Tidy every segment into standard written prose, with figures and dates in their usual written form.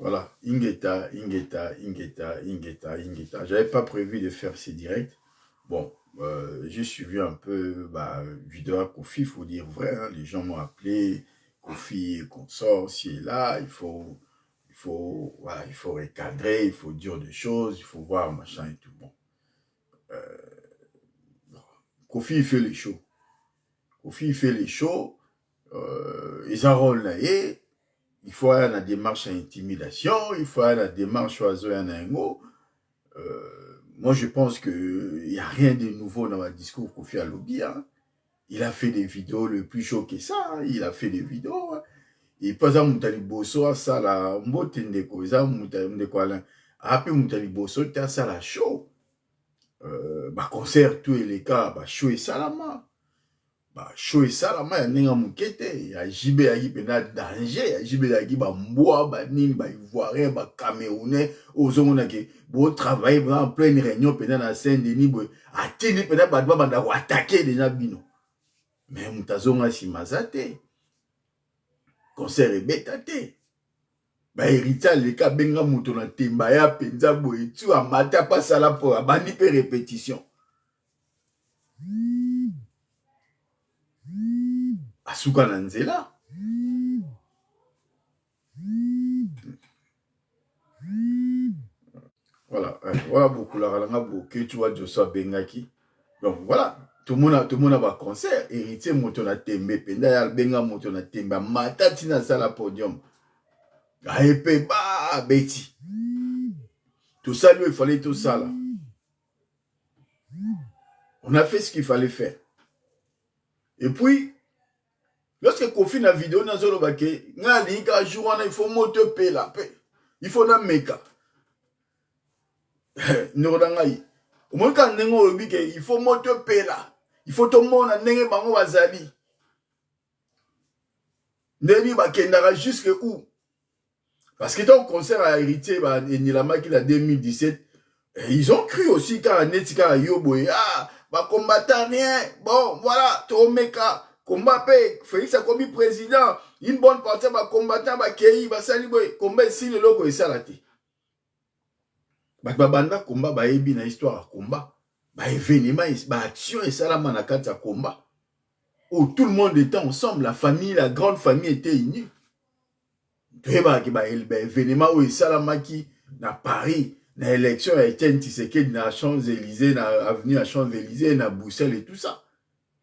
Voilà, Ingeta, Ingeta, Ingeta, Ingeta, Ingeta. J'avais pas prévu de faire ces directs. Bon, j'ai suivi un peu vidéo à Kofi, il faut dire vrai. Hein, les gens m'ont appelé, Kofi consort, si et là, voilà, il faut recadrer, il faut dire des choses, il faut voir, machin et tout. Bon. Kofi, il fait les shows. Kofi, il fait les shows. Ils enrôlent là et il faut aller dans la démarche à intimidation, il faut aller dans la démarche oiseau à Nango. Moi, je pense qu'il n'y a rien de nouveau dans le discours Kofi Alobi. Hein. Il a fait des vidéos le plus chaud que ça. Hein. Il a fait des vidéos. Hein. Et pas ça, Moutali Bosso, ça, là, Mbotendeko, ça, Moutali Alain. Après, Moutali Bosso, tu as ça, là, chaud. Concert, tous les cas, chaud et salama. Chaud et salama, il y a un mouquette. Il y a Jibé, il y a danger. Il y a Jibé, il y a Mboa, Nil, Ivoirien, Camerounais, aux hommes qui vont travailler en pleine réunion, pendant la scène de Nibo. À tenir, pendant attaquer déjà Bino. Mais Moutazonga si mazate. Concert est bétate. Hérita, les cas, benga moutona tembaya, penza boy, tu as mata pas ça là pour abandi pe répétition. Asuka Nanzela. Voilà, voilà beaucoup la ralanga beaucoup, tu vois, Joshua Bengaki. Donc voilà, tout le monde a un concert, héritier moutona tembe, penda ya benga moutona tembe, mata tina sala podium. Gaepe ba beti. Tout ça, lui, il fallait tout ça là. On a fait ce qu'il fallait faire. Et puis, lorsque Kofi na vidéo na zolo bake, nga lika jour il faut moto pe la pe. Il faut na meka. Nordanga au moins quand nengo bike, il faut moto pe la. Il faut tout le monde nenge bango wazali. Ndebi bakendara jusque où? Parce que ton concert a hérité Nilama qui a 2017, ils ont cru aussi qu'à Netika Yoboy, combattant rien, bon, voilà, Tomeka, combat paix, Félix a commis président, une bonne partie, combattant, Kei, Saliboy, combat si le logo est salati. Banda combat, ebi na histoire, combat, événement, action et salama na kata combat. Où tout le monde était ensemble, la famille, la grande famille était unie. Événement où Salamaki na Paris, na élection a été Tshisekedi na Champs-Élysées, na avenue à Champs-Élysées, na Bruxelles et tout ça.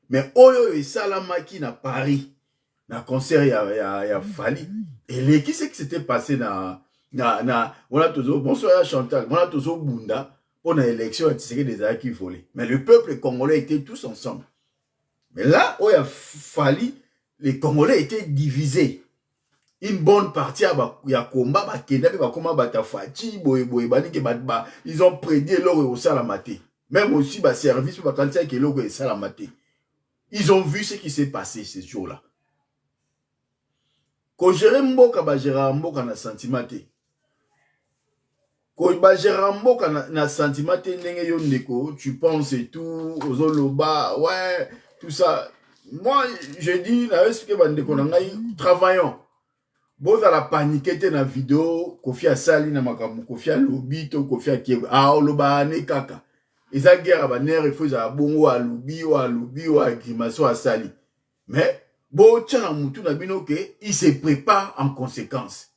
Mais Oyo et Salamaki na Paris, na concert ya Fali. Et qui c'est qui s'était passé voilà toujours bonsoir Chantal, voilà toujours Bunda pour la élection Tshisekedi des acquis volés. Mais le peuple congolais était tous ensemble. Mais là où il a Fali, les Congolais étaient divisés. Une bonne partie ya combat ils ont prédit leur au salamate. Même aussi service pour quand que leur au salamate. Ils ont vu ce qui s'est passé ces jours-là. Ko gérer mboka ba gérer mboka na sentimate. Ko ba gérer mboka na sentimate ndenge yo ndeko, tu penses et tout, ozoloba, ouais, tout ça. Moi je dis na est-ce que bandeko na ngai travaillons. Bon, à la paniquer dans la vidéo, Kofi a sali na makamu, Kofi a lobi, to Kofi a kieb, loba ne kaka. Et ça guerre à banner, il faut à bongo à lobi, ou à grimaçon à sali. Mais, bon, tiens, moutou na bino ke, il se prépare en conséquence.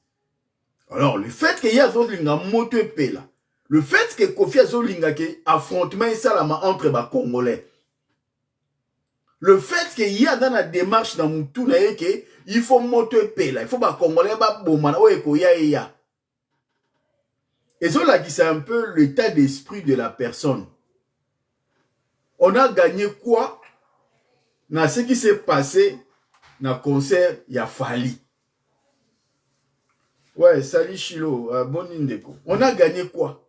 Alors, le fait qu'il y a zolinga moto pe là, le fait que Kofi a zolinga ke affrontement et salama entre les Congolais, le fait qu'il y a dans la démarche dans moutou na yeke, il faut monter paix là, il faut pas Congolais ba bomana o eko ya. Et ça là qui c'est un peu l'état d'esprit de la personne. On a gagné quoi dans ce qui s'est passé dans le concert ya Fali. Ouais, salut Chilo, bon indeko. On a gagné quoi?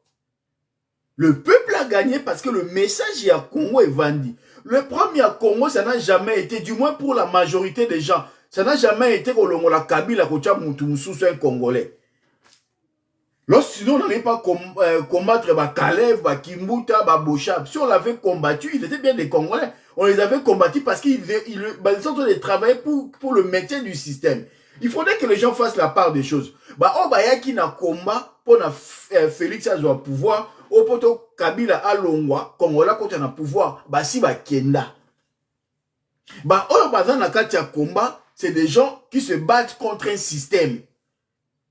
Le peuple a gagné parce que le message ya Congo est vendu. Le premier à Congo, ça n'a jamais été, du moins pour la majorité des gens, ça n'a jamais été que la Kabila kocha Moutoumoussou soit un Congolais. Sinon, on n'allait pas combattre Kalev, Kimbuta, Bochab. Si on l'avait combattu, ils étaient bien des Congolais. On les avait combattus parce qu'ils sont en train de travailler pour le maintien du système. Il faudrait que les gens fassent la part des choses. Bah, oh, bah, yaki na combat pour na Félix Azwa pouvoir, au poto Kabila alongwa, Kongola quand on a pouvoir, bah, si bah, kenda. Bah, oh, bah, dans la katia combat, c'est des gens qui se battent contre un système.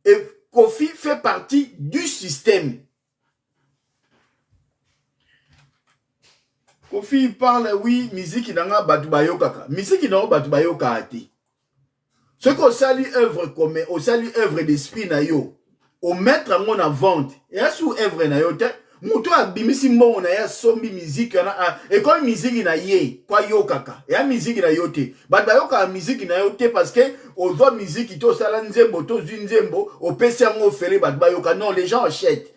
Et Kofi fait partie du système. Kofi parle, oui, musique n'a batu bayokaka. Musique n'a batu bayoka ati. Ce qu'on sali œuvre comme, on sali œuvre d'esprit na yo, au mettre en mon vente, et à sous œuvre na yo, moutou a bimisi mon na ya sombi musique na et comme musique na ye, quoi yo kaka, et à musique na yo te. Bat bayoka musique na yo te parce que aux autres musique ito salanzembo, to zunzembo, au PC en offeré bat bayoka. Non, les gens achètent.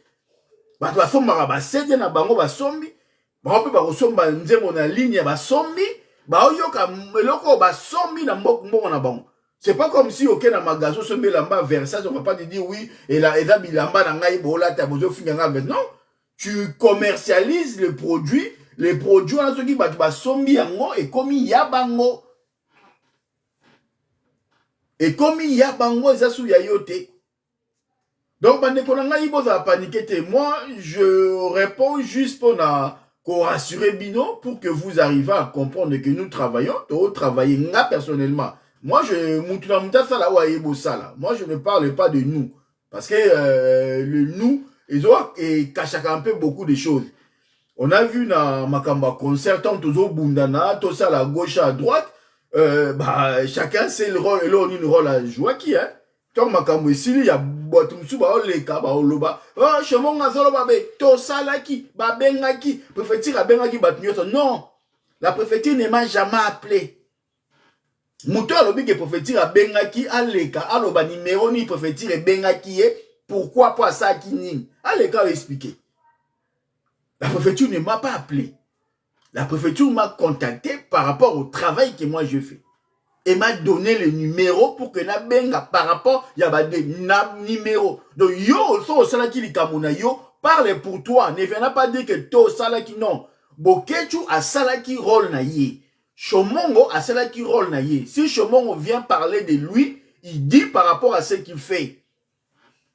Bat basomba ba sede na bango ba sombi, ba pe ba osomba nzembo na ligne ba sombi, ba yoka meloko ba sombi na mboko na bango. C'est pas comme si aucun magasin se met là-bas vers ça, on va pas te dire oui, et là, bilamba na ngai bola ta bozo finga non. Tu commercialises les produits on a ceux qui ba sombi yango et comme yabango. Et comme yabango ça sou ya yote. Donc bande ko ngai boza paniquer te. Moi, je réponds juste pour rassurer Bino pour que vous arrivez à comprendre que nous travaillons, travailler nga personnellement. Moi, moi, je ne parle pas de nous. Parce que le nous, ils ont caché un peu beaucoup de choses. On a vu dans Makamba concert, tant aux Bundana, tout ça à gauche, à droite, bah, chacun sait le rôle, et là, on a une rôle à jouer qui, hein. Tant Makamba ici, il y a Botumsu, bah, Oleka, bah, Oloba, oh, Chemon, Azolo, Babe, tout ça là qui, bah, Bengaki, préfecture à Bengaki, bah, non. La préfecture ne m'a jamais appelé. Mouto alobi que préfecture a bengaki aleka aloba numéro ni préfecture bengaki pourquoi pas ça qui ni aleka a expliqué. La préfecture ne m'a pas appelé. La préfecture m'a contacté par rapport au travail que moi je fais et m'a donné le numéro pour que na benga par rapport y a des numéros. Donc yo so salaki li kamuna yo parle pour toi, ne viens pas dire que to salaki non. Bokechu a salaki rôle na ye. Chomongo a cela qui rôle naïe. Si Chomongo vient parler de lui, il dit par rapport à ce qu'il fait.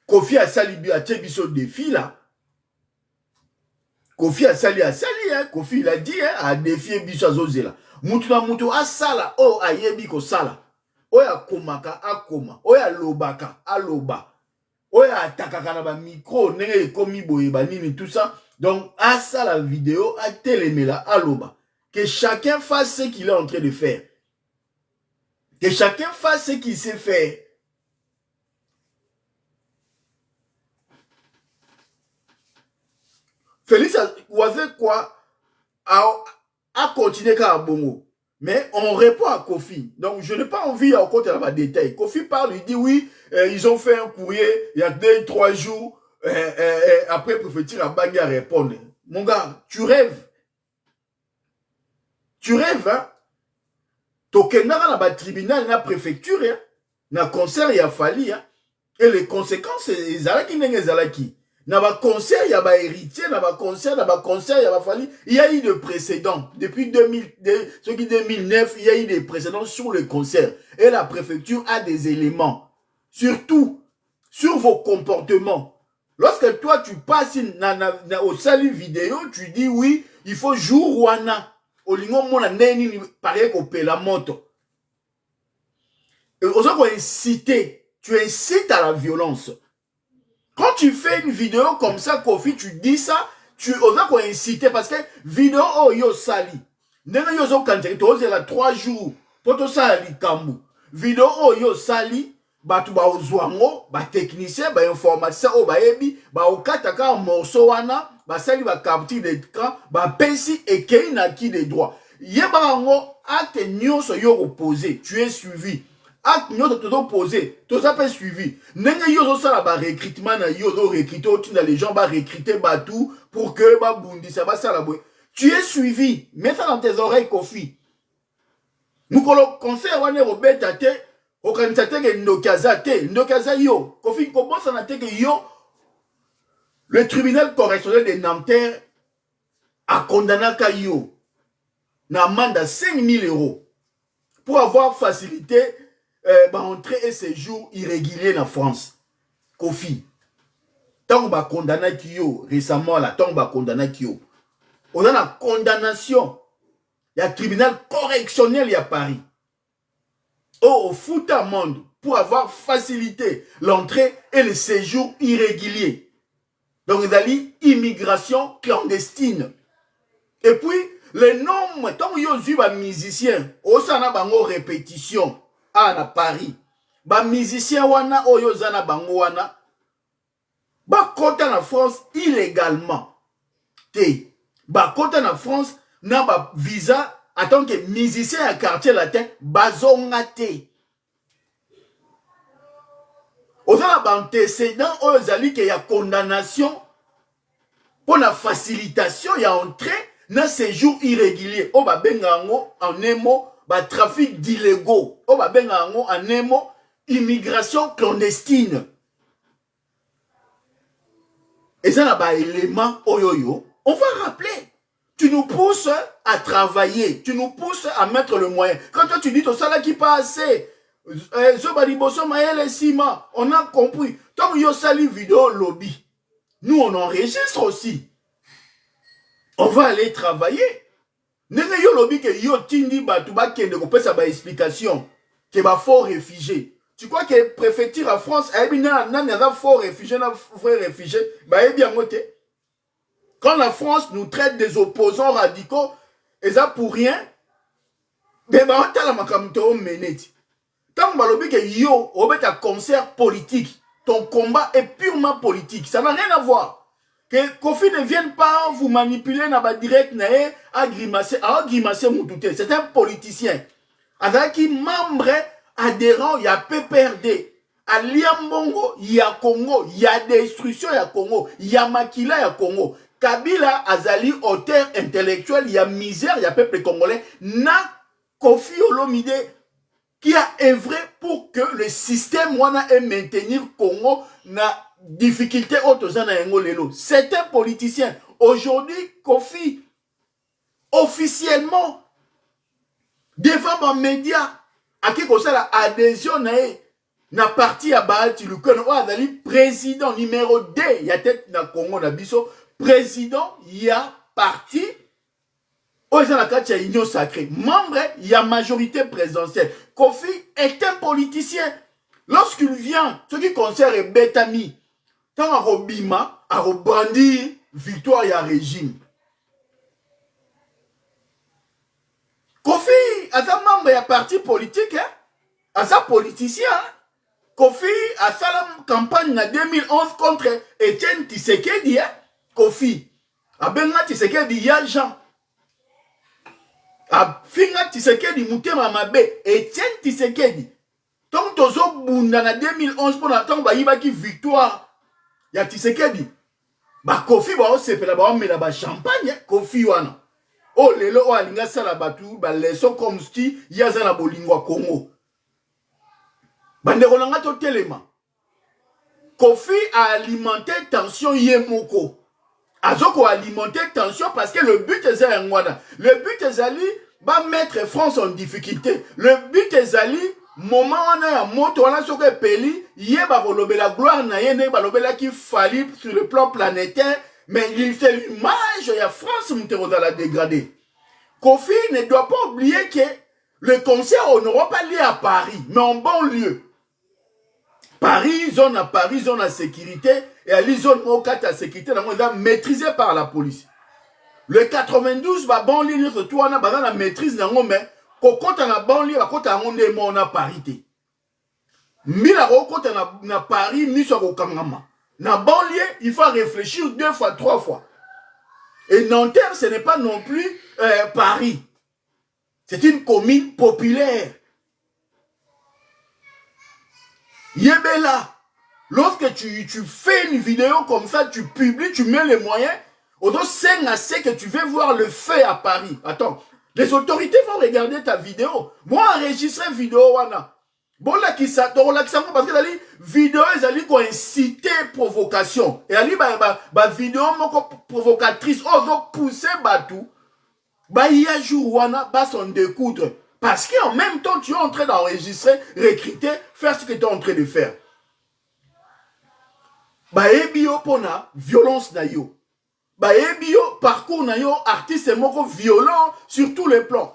Kofi a sali a tchebiso défi là. Kofi a sali hein. Kofi il a dit hein, a défié biso azozé là. Mutu a sala oh a yebi ko sala. Oya komaka a koma. Oya lobaka a loba. Oya atakaka na ba micro nenge komi boye ba nini tout ça. Donc a ça la vidéo a télémela a loba. Que chacun fasse ce qu'il est en train de faire. Que chacun fasse ce qu'il sait faire. Félix Oise quoi a continué à Bongo. Mais on répond à Kofi. Donc je n'ai pas envie à compter dans les détails. Kofi parle, il dit oui, ils ont fait un courrier il y a 2-3 jours. Après, préfecture à Bangui à répondre. Mon gars, tu rêves. Tu rêves, hein? Tokenara na ba tribunal na préfecture, hein? Na concert ya fali, hein? Et les conséquences, ezalaki nenge ezalaki. Na ba concert ya ba héritier, na ba concert ya ba fali. Il y a eu des précédents. Depuis 2009, il y a eu des précédents sur le concert. Et la préfecture a des éléments. Surtout, sur vos comportements. Lorsque toi, tu passes au salut vidéo, tu dis oui, il faut jour wana. Olingo mona neni pareil qu'on paie la moto. Et aux autres inciter, tu incites à la violence. Quand tu fais une vidéo comme ça, Kofi, tu dis ça, tu aux autres inciter parce que vidéo oh yo sali. Nena yo zo kanté, tu la 3 jours pour to sali kambu. Vidéo oh yo sali, batu ba ozwango, ba technicien, ba informaticien oh ba yebi, ba okataka morceau wana. Basali ba capture d'écran, ba pensi et kei na qui des droits. Yebango acte nyonso yo opposé, tu es suivi. Acte nyonso to opposé, tout ça peut suivi. Nenge yo zo sala ba recrutement na yo do recruter au tunda les gens ba recruter batou pour que ba bundi ça ba sala boy. Tu es suivi, mets ça dans tes oreilles Kofi. Mukolo conseil wane robeta te, okanisate ke ndokaza yo. Kofi comment ça na te ke yo. Le tribunal correctionnel de Nanterre a condamné Kayo na amende à 5 000 € pour avoir facilité entrée et séjour irrégulier en France. Kofi. Tant qu'on condamné Kyo récemment là, tant qu'on condamné Kyo. On a la condamnation. Il y a un tribunal correctionnel à Paris. Au foot à monde pour avoir facilité l'entrée et le séjour irrégulier. Donc, il y a l'immigration clandestine. Et puis, les noms, tant que vous avez un musicien, vous avez une répétition à Paris. Les musiciens, vous avez un ba kota na France illégalement. Ba kota na France na ba visa en tant que musicien à quartier latin bazonga te. Ozala ba antécédent ozali que ya condamnation pour la facilitation ya entrée na séjour irrégulier. O ba benga ngo en émo ba trafic d'illégaux. O ba benga ngo en émo immigration clandestine. Et ça, là-bas, élément, oyoyo, on va rappeler. Tu nous pousses à travailler. Tu nous pousses à mettre le moyen. Quand toi, tu dis, tout ça là qui passe, on a compris. Tant que yo sali vidéo lobby, nous, on enregistre aussi. On va aller travailler. Nene yo lobby que yo tindi batuba kende ko pesa ba explication que ba faux réfugié. Tu crois que préfecture en France, il y a un faux réfugié, un vrai réfugié, bien noté. Quand la France nous traite des opposants radicaux, et ça pour rien, mais on a la makamto meneti. Tant que yo, on met un concert politique, ton combat est purement politique, ça n'a rien à voir. Que Kofi ne vienne pas vous manipuler dans le direct, à grimacer moutouté. C'est un politicien. Avec qui membre adhérent, il y a PPRD. À Liambongo, il y a Congo. Il y a destruction, il y a Congo. Il y a Makila, il y a Congo. Kabila, Azali, auteur intellectuel, il y a misère, il y a peuple congolais. Na Kofi Olomide, qui a œuvré pour que le système wana et maintenir Congo na difficulté auto. C'est un politicien. Aujourd'hui, Kofi, officiellement, devant les médias, à qui qu'on la adhésion na parti à Bahati Lukon, président numéro 2, il y a tête na Congo na biso, président, il y a parti, il y a union sacrée, membre, il y a majorité présidentielle. Kofi est un politicien. Lorsqu'il vient, ce qui concerne Betami, tant à Robima, à rebrandir victoire et à régime. Kofi, à sa membre, il y a parti politique, hein? À sa politicien, hein? Kofi, à sa campagne en 2011 contre Etienne Tshisekedi, hein? Kofi, à Benga Tshisekedi, il y a Jean. À Finga Tshisekedi, Moutema Mabe, Etienne Tshisekedi. Tant que tu as en 2011 pour attendre qu'il victoire, il y a Tshisekedi. Bah, Kofi, on a champagne, Kofi, wana. Oh, lelo o alinga sala batu, ba leso comme ski, yaza na bolingwa Congo. Bandeko nanga to telema. Kofi a alimenté tension yemoko. Azoko a alimenté tension parce que le but est un ngwana. Le but est ali ba mettre France en difficulté. Le but est ali moment on a moto on a soke peli, yé ba kolobela gloire na yene ba lobela qui fallit sur le plan planétaire. Mais il fait l'image, il y a France qui la dégradée. Kofi ne doit pas oublier que le concert, on n'aura pas lieu à Paris, mais en banlieue. Paris, zone à sécurité, et à la zone à sécurité, maîtrisée par la police. Le 92, banlieue, surtout, on a la maîtrise, mais quand on a banlieue, on a parité. Mila quand on a Paris, mis sur le Kangama. Dans banlieue, il faut réfléchir 2 fois, 3 fois. Et Nanterre, ce n'est pas non plus Paris. C'est une commune populaire. Yébela, lorsque tu fais une vidéo comme ça, tu publies, tu mets les moyens, on doit c'est que tu veux voir le feu à Paris. Attends, les autorités vont regarder ta vidéo. Moi, enregistrer vidéo, wana. Bon là qui s'attend parce que la vidéo ils ont incité provocation et ali ba vidéo moko provocatrice on va pousser batou ba ya jour wana ba son découdre Parce qu'en même temps, tu es en train d'enregistrer, recruter, faire ce que tu es en train de faire. Baebio pona violence na yo. Baebio parcours na yo artiste moko violent sur tous les plans.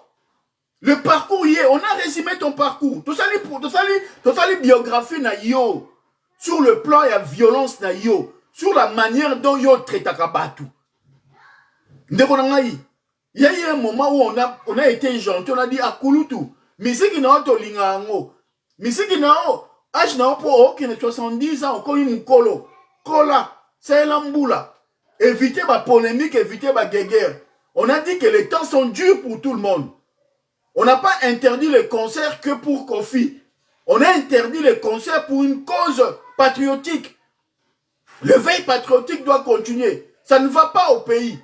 Le parcours y est, on a résumé ton parcours. Tout ça les biographie na yo. Sur le plan, il y a violence na yo. Sur la manière dont yo traite kabatu. Ndeko nangai. Il y a eu un moment où on a été gentil, on a dit akulutu. Misiki na to lingango. Misiki na o âge na po qui 70 ans ko mukolo. Kola, c'est l'amboula. Éviter ma polémique, éviter ma guéguerre. On a dit que les temps sont durs pour tout le monde. On n'a pas interdit les concerts que pour Kofi. On a interdit les concerts pour une cause patriotique. Le veille patriotique doit continuer. Ça ne va pas au pays.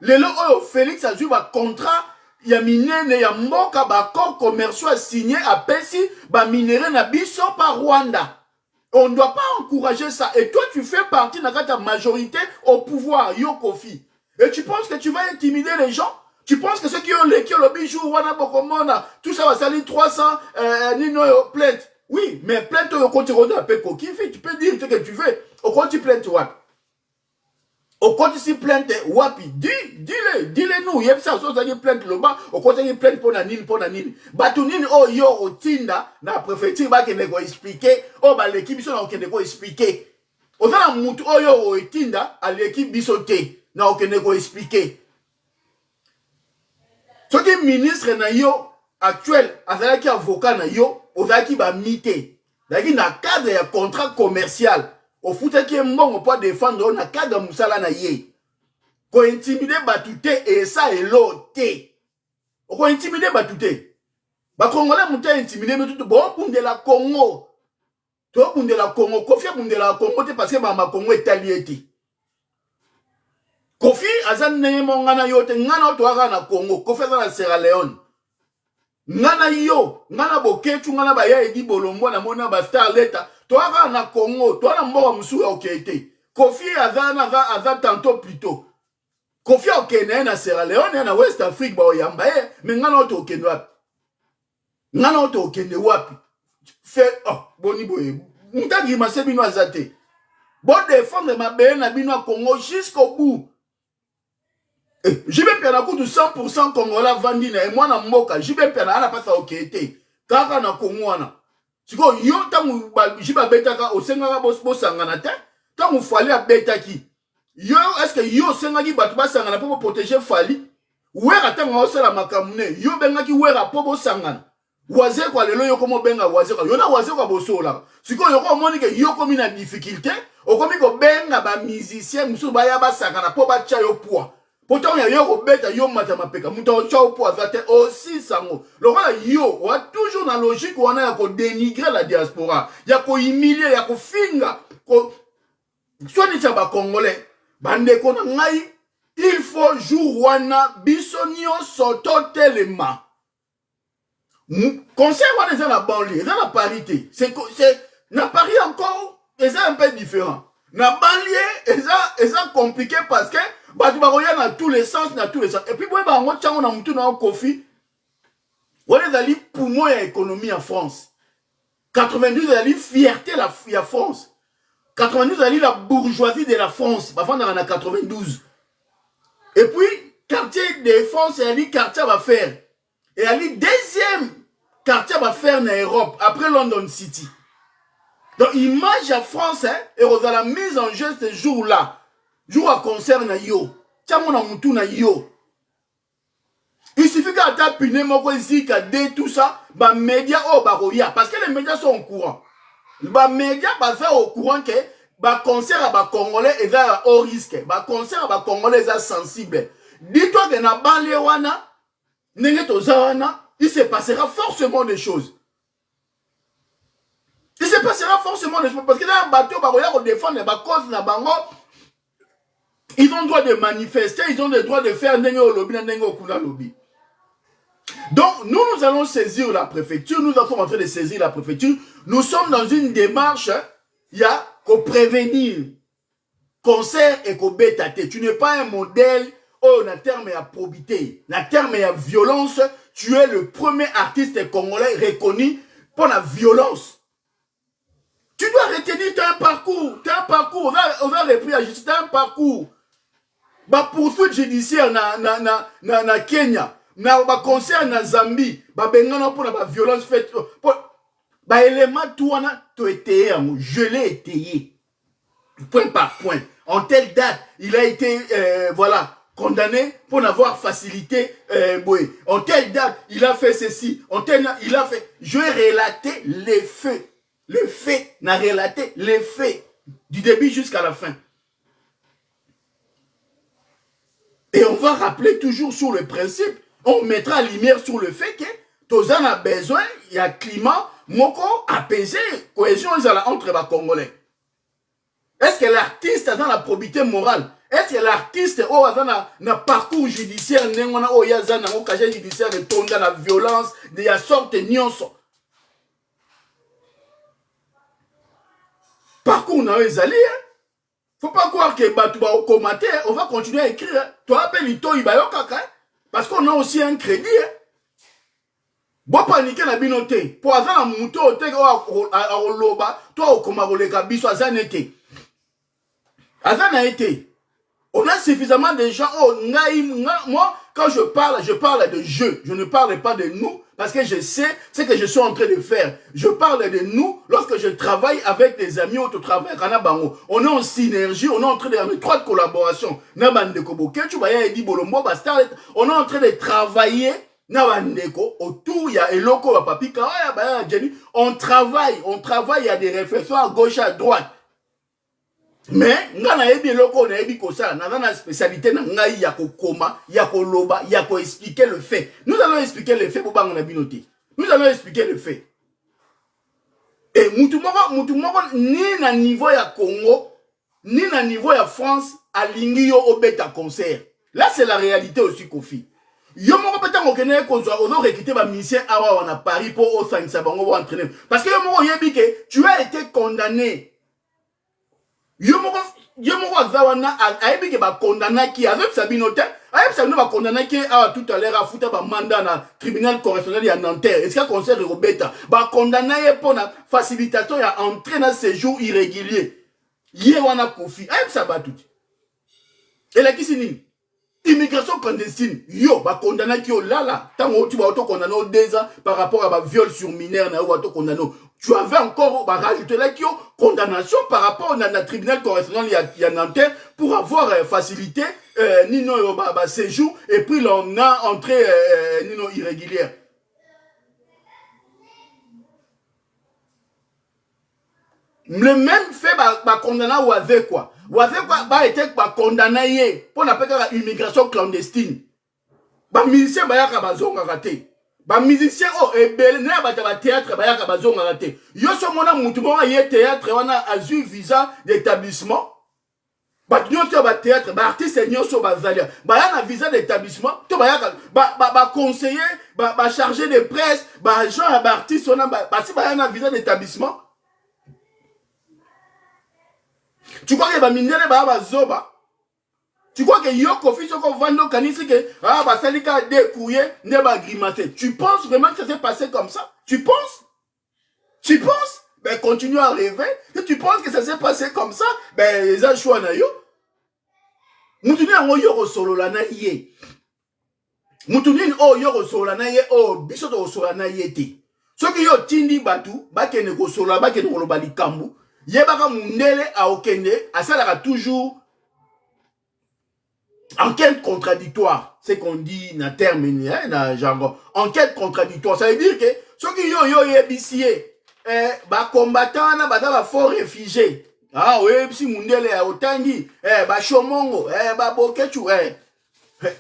Les lois Félix a eu un contrat, il y a minene, il y a mboka, accord commercial signé à Pessi, minéré na biso par Rwanda. On ne doit pas encourager ça. Et toi, tu fais partie de ta majorité au pouvoir, Yo Kofi. Et tu penses que tu vas intimider les gens? Tu penses que ceux qui ont le bijou, Wana Bokomona, tout ça va salir 300 plaintes. Oui, mais plainte au compte de Peko Kifi, tu peux dire ce que tu veux. Au compte tu plainte Wapi. Au compte si plainte Wapi. Dis-le nous. Il y a ça, ça dit plainte Loba. Au compte il plainte pour Nanine, pour Nanine. Batunine, oh yo, au Tinda, na préfecture, bah, qui n'est expliquer. Oh, bah, l'équipe, ils sont qui n'est expliquer. Au fait, la moutou, oh yo, au Tinda, à l'équipe bisoté. Na, qui n'est expliquer. Ce qui est ministre na yo actuel, azalaki avocat na yo, ozalaki ba mité. Zaki na cadre ya contrat commercial. Au foute qui est mbongo pour défendre na cadre musala na ye. Ko intimider batute et ça est l'autre. Ko intimider batute. Ba Congolais muta intimider mais tout bon bunde la Congo. To bunde la Congo, Kofi bunde la Congo parce que ma Congo est allié. Kofi azan neye mongana yote ngana to na Congo, Kofi azan na Sierra Leone. Ngana yo, ngana boketu ngana ba ya edi bolombo na mona ba Starleta, to na Congo, to na mboka musu okete. Kofi azan tantôt plutôt. Kofi okene na Sierra Leone na West Afrique ba oyamba mais ngana to okene wapi. Ngana to okene wapi. Fait boni boye. Mutagi masebino azate. Bon défendre ma na bino Congo jusqu'au bout. Jibe pena kutu 100% Congolais vandina et moi na mboka jibe pena ala pasa okete kaka na Congo wana siko yo tamu jiba betaka osengaka bosangana te tamu fali abetaki yo est-ce que yo sengaki batu basangana po protéger fali wera tanga osala makamune yo bengaki wera po bosangana waze kwa lelo yo komo benga waze kwa yo na waze kwa bosola siko yo ko moni ke yo komi na difficulté okomi ko benga ba musicien musu ba ya basangana po ba cha yo poids. Pourtant, il y a yo beta yo matamapeka. Mouton chao pour avate aussi sango. Le roi yo, on a toujours dans la logique où on a dénigrer la diaspora. Il y a qu'on humilier, il y a qu'on finga. Soit ni taba congolais. Bande kona ngai. Il faut jour wana bisonio soto telema. Conseil wana c'est la banlieue, c'est la parité. C'est na Paris encore, c'est un peu différent. Na banlieue, c'est compliqué parce que bah tu vas regarder dans tous les sens, dans tous les sens. Et puis bah on tient on a mutu na Kofi. On est allé pour moi économie en France. 92 allé fierté la France. 92 allé la bourgeoisie de la France. Bah on a 92. Et puis quartier de France et allé quartier va faire. Et allé deuxième quartier va faire en Europe après London City. Donc image à France hein, et on a la mise en jeu ce jour-là. Jour à concert na yo. Tiens na mutu na yo. Il suffit qu'à taper moko zika de tout ça, bah médias oh bah roya parce que les médias sont au courant. Bah médias bah faire au courant que bah concert à bah congolais et ça au risque. Bah concert à bah congolais ça sensible. Dis-toi que na banlieue wana nenge tozawana, il se passera forcément des choses. Il se passera forcément des choses parce que dans un bateau bah roya on défend les bah cause na bango. Ils ont le droit de manifester, ils ont le droit de faire n'engue au lobby, n'engue au kuna lobby. Donc, nous allons saisir la préfecture, nous sommes en train de saisir la préfecture. Nous sommes dans une démarche, il y a qu'au prévenir, concert et qu'au bétate. Tu n'es pas un modèle, oh, na terme à probité, na terme à violence, tu es le premier artiste congolais reconnu pour la violence. Tu dois retenir, tu as un parcours, on va reprendre la justice, tu as un parcours. Ba poursuite judiciaire na Kenya, na ba concert na Zambie, ba bengana pour la violence faite, ba élément tout on a étayé, je l'ai étayé, point par point. En telle date, il a été, voilà, condamné pour n'avoir facilité, en telle date, il a fait ceci, en telle date, il a fait, je vais relater les faits. Le fait n'a relaté les faits du début jusqu'à la fin. Et on va rappeler toujours sur le principe, on mettra lumière sur le fait que tous en a besoin, il y a climat, moko apaisé, cohésion entre les Congolais. Est-ce que l'artiste a dans la probité morale? Est-ce que l'artiste a dans le parcours judiciaire, il y a dans le judiciaire, de la violence, de la sorte de nyonso? Parcours n'a pas allé, hein? Faut pas croire que tu vas commenter, on va continuer à écrire. Hein? Toi, appelle Ito Ibayokaka, hein? Parce qu'on a aussi un crédit. Hein? Bon, paniquer la binoté. Pour avoir un mouton, à Oloba, toi, au Komaroleka, biso, Azan été. Azan a été. On a suffisamment de gens. Oh, moi, quand je parle de jeu. Je ne parle pas de nous. Parce que je sais ce que je suis en train de faire. Je parle de nous lorsque je travaille avec des amis au travail. On est en synergie, on est en train de étroite collaboration. On est en train de travailler autour, il y a Eloko, Papi, on travaille, il y a des réflexions à gauche, à droite. Mais, on a une spécialité, il y a koma, il y a loba, il y a expliquer le fait. Nous allons expliquer le fait pour pas binoté. Nous allons expliquer le fait. Et Moutoumoko, ni na niveau ya Congo, ni na niveau ya France, à l'ingio au bêta concert. Là, c'est la réalité aussi, Kofi. Yo moko peut-être qu'on connaît qu'on a recruté ma mission à on a Paris pour au sein de Sabango entraîner. Parce que yo moko yebi que tu as été condamné. Yo moko zawana aibi ke ba condamné qui avec Sabinote, aibi Sabino ba condamné qui tout à l'heure a foutu ba mandat na tribunal correctionnel ya Nanterre. Est-ce qu'il conseil Robeta ba condamné pour na facilitation ya entrée dans séjour irrégulier. Yé wana kofi, aibi ça ba tout. Et là qui c'est immigration clandestine, yo, ba condamné qui yo là, tant tu vas auto condamné 2 ans par rapport à ba viol sur mineur na auto condamné. Tu avais encore rajouté là qui condamnation par rapport à tribunal correctionnel il y a Nanterre pour avoir facilité nino séjour et puis l'on a entrée nino irrégulière. Le même fait condamné ou avec quoi? Ou avec quoi a été condamné pour la immigration clandestine. Ba musicien ba yaka bazonga raté. Ba musicien ebele na ba théâtre ba yaka bazonga raté. Yo so mona mutu mo ye théâtre wana azu visa d'établissement. Ba nyoto ba théâtre ba artiste nyoso ba zalia. Ba yana visa d'établissement, to ba yaka ba conseiller, ba chargé de presse, ba agent ba artiste wana ba si ba yana visa d'établissement. Tu crois que ba mindele ba zoba? Tu crois que Yoko Fisoko Vando Kanisi que Basalika découillé ne va grimacer. Tu penses vraiment que ça s'est passé comme ça? Tu penses? Tu penses? Ben continue à rêver. Si tu penses que ça s'est passé comme ça, ben les achouans na yo. Moutuni en yoro solo la na ye. Moutuni en yoro solo la na ye bisoto solo la na ye te. Ce qui yo tindi batu, bakene ko solo bakene ko bali kambu. Ye baka mundele a okende, asalaka toujours enquête contradictoire, c'est qu'on dit dans terme, dans jargon. Enquête contradictoire, ça veut dire que ceux qui yo yebisier, combattant na ba fort réfugié. Ah oui, si mundele a otangi, chomongo, bokechu,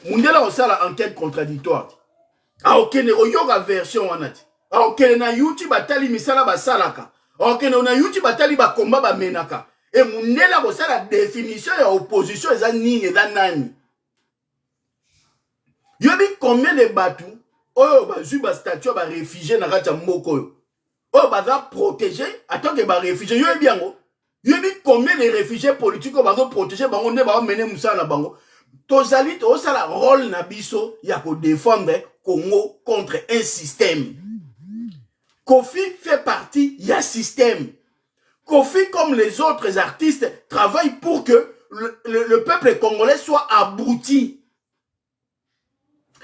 mundele on ça la enquête contradictoire. Ah ok, ne yoga version wanati. Ah ok, na YouTube batali misala basalaka. Ah ok, na YouTube batali ba combat ba menaka. Et mundele on ça la définition ya opposition eza nini eza nani. Yobi combien de bateaux, bazu ba statut ba réfugié na kati moko baza protégé, attends que ba réfugié yobi yango. Yobi combien de réfugiés politiques bazo protéger bango ne ba mener musala bango. tozali tozala rôle na biso ya ko défendre Congo contre un système. Kofi fait partie ya système. Kofi, comme les autres artistes, travaille pour que le peuple congolais soit abruti.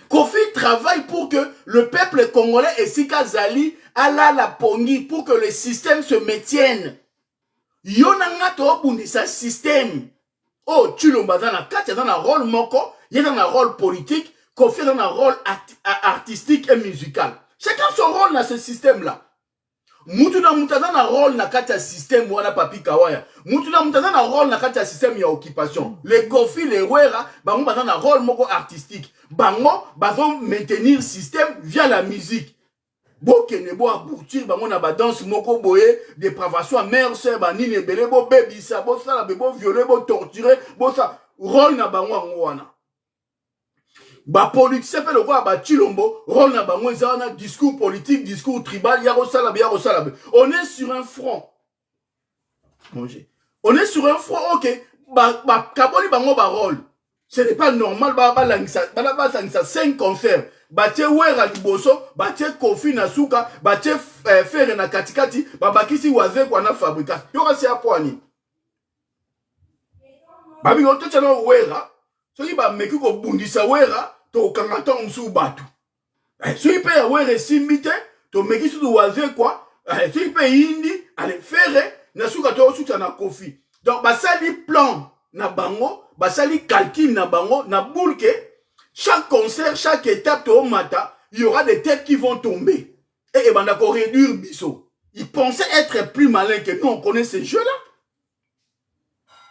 Kofi travaille pour que le peuple congolais et Sika Zali ala la pongi pour que le système se maintienne. Yonanga to bundisa système. Oh, tu l'as dans la carte, dans un rôle moko, il y a dans un rôle politique, Kofi dans un rôle artistique et musical. Chacun son rôle dans ce système-là. Mutuna mutana na rôle na kata système wana papi kawaya. Mutuna mutana na rôle na kata système ya occupation. Les Kofi, les Wera, bango bazana rôle moko artistique. Bango bazon maintenir système via la musique. Bokene bo aboutir bango na ba danse moko boye, dépravation à mère sœur banini belé bo baby ça bo ça la bo violer bo torturer bo ça rôle na bango wana. Ba politique c'est le quoi ba chilombo rôle na bango ezana discours politique discours tribal ya rosala. On est sur un front. On est sur un front OK ba kaboli bango ba rôle. Ce n'est pas normal ba langisa 5 concerts ba tie wera liboso ba tie Kofi na suka ba tie fere na katikati ba bakisi waze kwa na fabrication. Yo kasi apwani. Ba bi oto tshana wera soki ba meki ko bundisa wera to kangata msu batu. Soki pe ya wera simbite to meki su waze kwa soki pe indi ale fere na suka to suta na Kofi. Donc ba sali plan na bango, ba sali calcul na bango na boulke. Chaque concert, chaque étape au matin, il y aura des têtes qui vont tomber. Et ben d'accord réduire biso. Ils pensaient être plus malins que nous. On connaît ces jeux-là.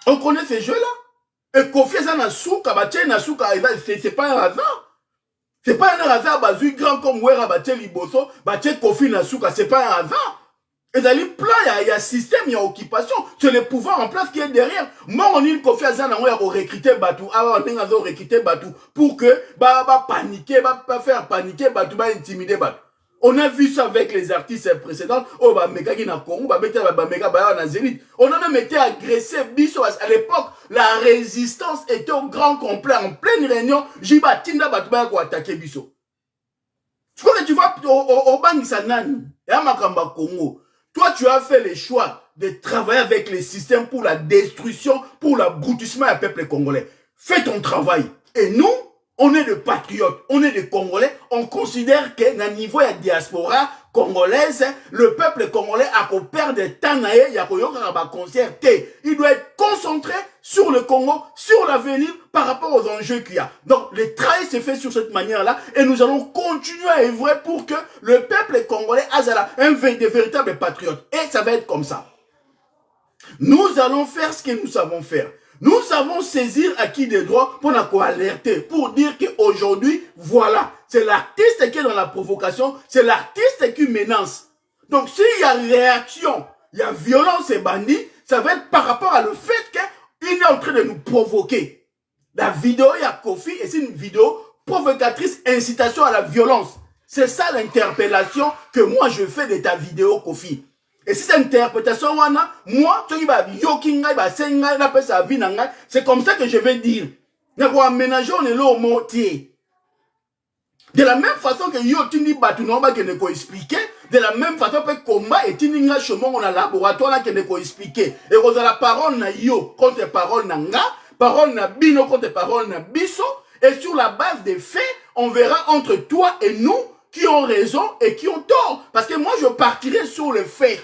On connaît ces jeux-là. Et Kofi na souka, c'est pas un hasard. C'est pas un hasard, bazui grand comme Wera batie liboso, batie Kofi na souka, c'est pas un hasard. Et dans les plans, il y a système, il y a occupation. C'est le pouvoir en place qui est derrière. Moi, on dit Kofi Azana, on a recruté Batou. Ah, on a recruté Batou pour que, paniquer, faire paniquer Batou, intimider Batou. On a vu ça avec les artistes précédents. Oh, méga qui na Congo, méga na Zénith. On a même été agressé, biso. À l'époque, la résistance était au grand complet. En pleine réunion, Jiba Tinda Batou pour attaquer biso. Tu vois que tu vas au Bangisanani, et à Makamba Congo. Toi, tu as fait le choix de travailler avec les systèmes pour la destruction, pour l'abrutissement du peuple congolais. Fais ton travail. Et nous, on est des patriotes, on est des Congolais. On considère que, dans le niveau de la diaspora congolaise, le peuple congolais a qu'on perd de temps, il doit être concentré sur le Congo, sur l'avenir, par rapport aux enjeux qu'il y a. Donc, le travail se fait sur cette manière-là, et nous allons continuer à œuvrer pour que le peuple congolais ait des véritables patriotes. Et ça va être comme ça. Nous allons faire ce que nous savons faire. Nous savons saisir acquis des droits pour nous alerter, pour dire qu'aujourd'hui, voilà, c'est l'artiste qui est dans la provocation, c'est l'artiste qui menace. Donc, s'il y a réaction, il y a violence et bandit, ça va être par rapport à le fait qu'il est en train de nous provoquer. La vidéo, il y a Kofi, et c'est une vidéo provocatrice, incitation à la violence. C'est ça l'interpellation que moi je fais de ta vidéo, Kofi. Et si cette interprétation, moi, c'est comme ça que je vais dire. On est là au mortier. De la même façon que yo tindi batunamba que ne ko expliquer, de la même façon que combat et tindi nga chemin on a laboratoire que ne ko expliquer. Et on a la parole na yo contre parole na nga, parole na bino contre parole na biso, et sur la base des faits, on verra entre toi et nous qui ont raison et qui ont tort. Parce que moi je partirai sur le fait.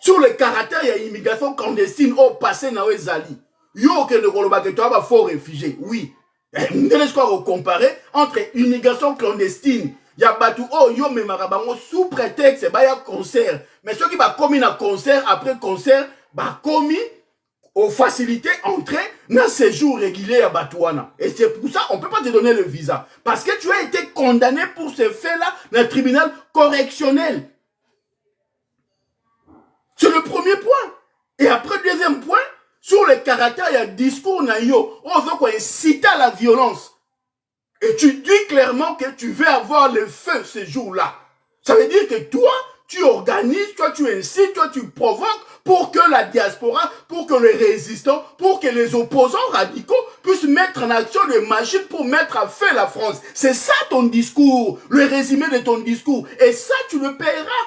Sur le caractère, il y a immigration clandestine au passé na Zali. Yo que ne koloba que toi faux réfugié. Oui. Ne laisse pas comparer entre immigration clandestine. Il y a Batou oh yo me marabango sous prétexte bah y a concert. Mais ceux qui va commis un concert après concert bah commis aux facilités entrée dans séjour régulier à Batouana. Et c'est pour ça on peut pas te donner le visa parce que tu as été condamné pour ce fait-là dans le tribunal correctionnel. C'est le premier point. Et après, deuxième point, sur le caractère, il y a discours naïo. On veut inciter à la violence. Et tu dis clairement que tu veux avoir le feu ce jour-là. Ça veut dire que toi, tu organises, toi tu incites, toi tu provoques pour que la diaspora, pour que les résistants, pour que les opposants radicaux puissent mettre en action des machines pour mettre à feu la France. C'est ça ton discours, le résumé de ton discours. Et ça, tu le paieras.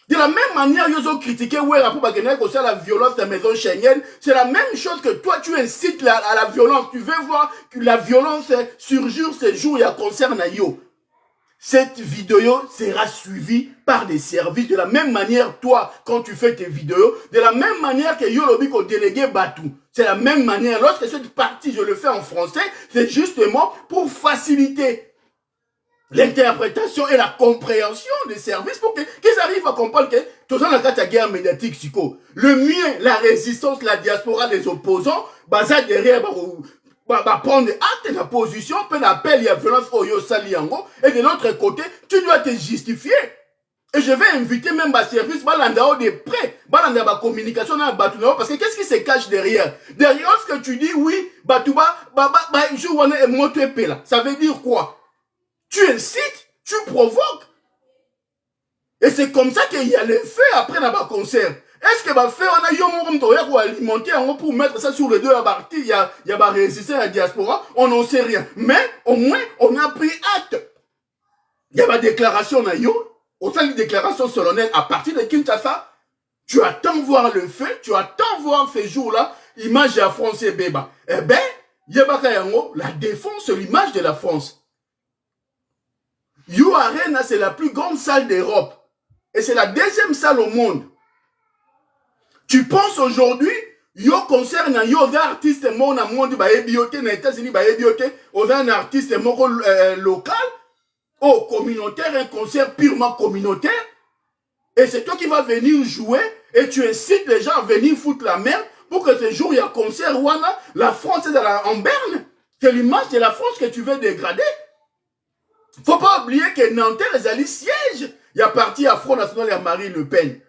De la même manière, ils ont critiqué Ouera pour la violence de la maison Schengen. C'est la même chose que toi, tu incites à la violence. Tu veux voir que la violence surgir ces jours et concerne yo. Cette vidéo sera suivie par des services. De la même manière, toi, quand tu fais tes vidéos, de la même manière que Yolobik au délégué Batou. C'est la même manière. Lorsque cette partie, je le fais en français, c'est justement pour faciliter l'interprétation et la compréhension des services pour qu'ils arrivent à comprendre que tout ça, dans la guerre médiatique, le mieux, la résistance, la diaspora, les opposants, ça derrière, prendre acte de la position, puis appel, il y a violence, et de l'autre côté, tu dois te justifier. Et je vais inviter même ma service, Balandao de près, Balandao ma communication dans Batouno, parce que qu'est-ce qui se cache derrière? Derrière ce que tu dis, oui, Batouba, je vois un mot là. Ça veut dire quoi? Tu incites, tu provoques. Et c'est comme ça qu'il y a le fait après dans le concert. Est-ce que fait on a eu pour alimenter pour mettre ça sur les deux parties, il y a résisté à la diaspora, on n'en sait rien. Mais au moins, on a pris acte. Il y a ma déclaration on a eu, autant une déclaration solennelle à partir de Kinshasa. Tu attends voir le fait, tu attends voir ces jours-là, image de la France et Béba. Eh bien, il y a la défense, l'image de la France. You Arena, c'est la plus grande salle d'Europe. Et c'est la deuxième salle au monde. Tu penses aujourd'hui, yo concerne yo des artistes mon na monde ba ebioté na États-Unis ba ebioté, aux un artiste local, communautaire, un concert purement communautaire. Et c'est toi qui vas venir jouer et tu incites les gens à venir foutre la merde pour que ce jour il y a concert ouana, la France est en berne. C'est l'image de la France que tu veux dégrader. Faut pas oublier que Nanterre, les alliés siègent. Il y a parti à Front National et à Marine Le Pen.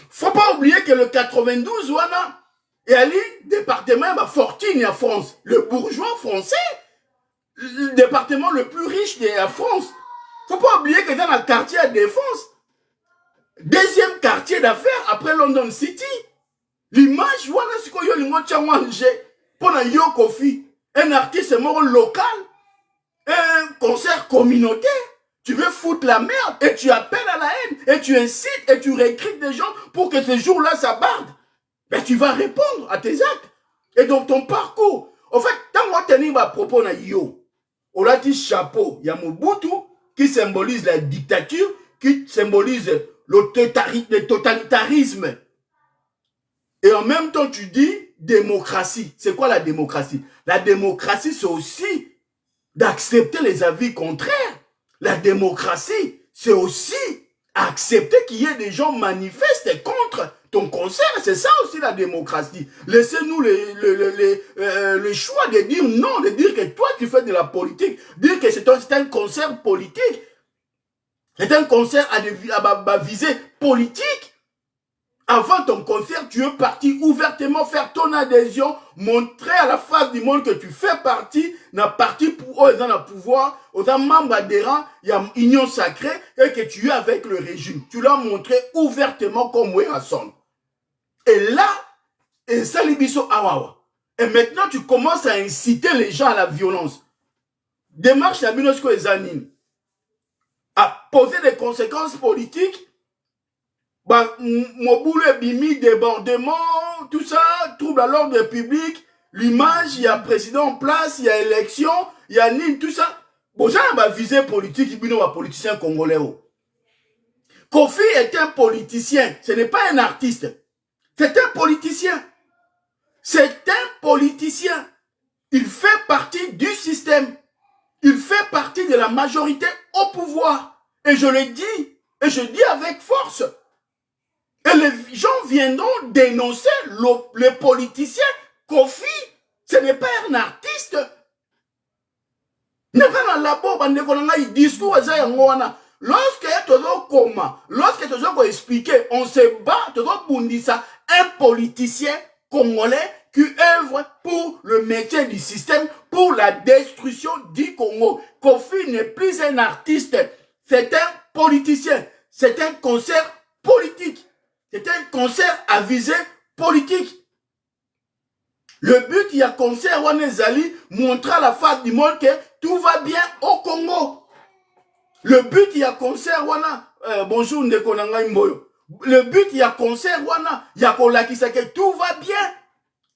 Faut pas oublier que le 92, wana, et Ali, département, fortune en France. Le bourgeois français, le département le plus riche de la France. Faut pas oublier que dans le quartier à Défense, deuxième quartier d'affaires après London City, l'image, wana, c'est quoi, pour la Yo Kofi, un artiste local, un concert communautaire, tu veux foutre la merde et tu appelles à la haine et tu incites et tu recrutes des gens pour que ce jour-là ça barde. Ben tu vas répondre à tes actes et donc ton parcours. En fait, tant qu'on tenir ma propos na yo, on a dit chapeau, il y a Mobutu qui symbolise la dictature, qui symbolise le totalitarisme. Et en même temps tu dis démocratie. C'est quoi la démocratie? La démocratie c'est aussi d'accepter les avis contraires. La démocratie, c'est aussi accepter qu'il y ait des gens manifestent contre ton concert. C'est ça aussi la démocratie. Laissez-nous le choix de dire non, de dire que toi tu fais de la politique, dire que c'est un concert politique. C'est un concert à visée politique. Avant ton concert, tu es parti ouvertement faire ton adhésion, montrer à la face du monde que tu fais partie, d'un parti pour eux, dans le pouvoir, aux membres adhérents, il y a une union sacrée et que tu es avec le régime. Tu l'as montré ouvertement comme Ouerasson. Et là, et ça libiso awawa. Et maintenant, tu commences à inciter les gens à la violence. Démarche la Binosco et Zanine à poser des conséquences politiques. Moboule bimi, débordement, tout ça, trouble à l'ordre public, l'image, il y a président en place, il y a élection, il y a Nîmes, tout ça. Bon, ça, on va viser politique, il y a un politicien congolais. Kofi est un politicien, ce n'est pas un artiste. C'est un politicien. C'est un politicien. Il fait partie du système. Il fait partie de la majorité au pouvoir. Et je le dis, et je dis avec force. Et les gens viendront dénoncer le politicien Kofi. Ce n'est pas un artiste. Lorsque tu as expliqué, on se bat, un politicien congolais qui œuvre pour le maintien du système, pour la destruction du Congo. Kofi n'est plus un artiste, c'est un politicien. c'est un concert politique. C'est un concert à visée politique. Le but, il y a concert où Zali montrer à la face du monde que tout va bien au Congo. Le but, il y a concert où bonjour Ndekonanga Mboyo. Le but, il y a concert où il y a que tout va bien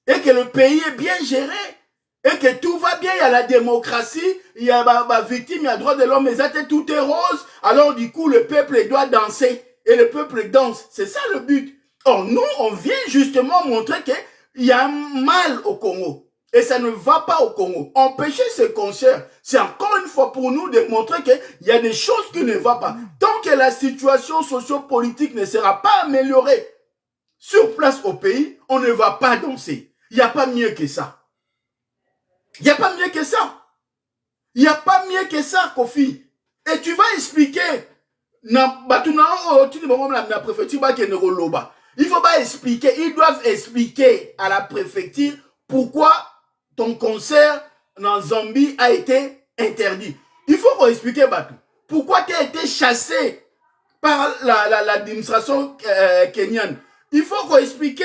et que le pays est bien géré et que tout va bien. Il y a la démocratie, il y a ma victime, il y a le droit de l'homme, mais tout est rose. Alors du coup, le peuple doit danser et le peuple danse. C'est ça le but. Or, nous, on vient justement montrer qu'il y a un mal au Congo. Et ça ne va pas au Congo. Empêcher ce concert, c'est encore une fois pour nous de montrer qu'il y a des choses qui ne vont pas. Tant que la situation socio-politique ne sera pas améliorée sur place au pays, on ne va pas danser. Il n'y a pas mieux que ça. Il n'y a pas mieux que ça. Il n'y a pas mieux que ça, Kofi. Et tu vas expliquer. Il faut pas expliquer. Ils doivent expliquer à la préfecture pourquoi ton concert dans Zambie a été interdit. Il faut qu'on explique, Batou. Pourquoi tu as été chassé par l'administration kenyane. Il faut qu'on explique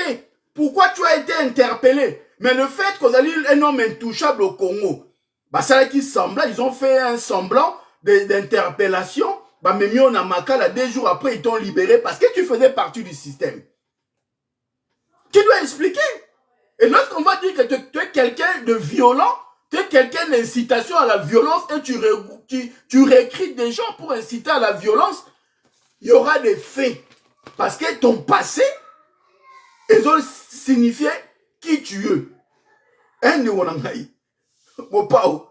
pourquoi tu as été interpellé. Mais le fait qu'on a eu un homme intouchable au Congo, bah, ça qui semblait, ils ont fait un semblant d'interpellation. Bah, mais mieux on a Makala, 2 jours après, ils t'ont libéré parce que tu faisais partie du système. Tu dois expliquer. Et lorsqu'on va dire que tu es quelqu'un de violent, tu es quelqu'un d'incitation à la violence et tu recrutes des gens pour inciter à la violence, il y aura des faits. Parce que ton passé, ils ont signifié qui tu es. Un de Wanangaï. Bo pao.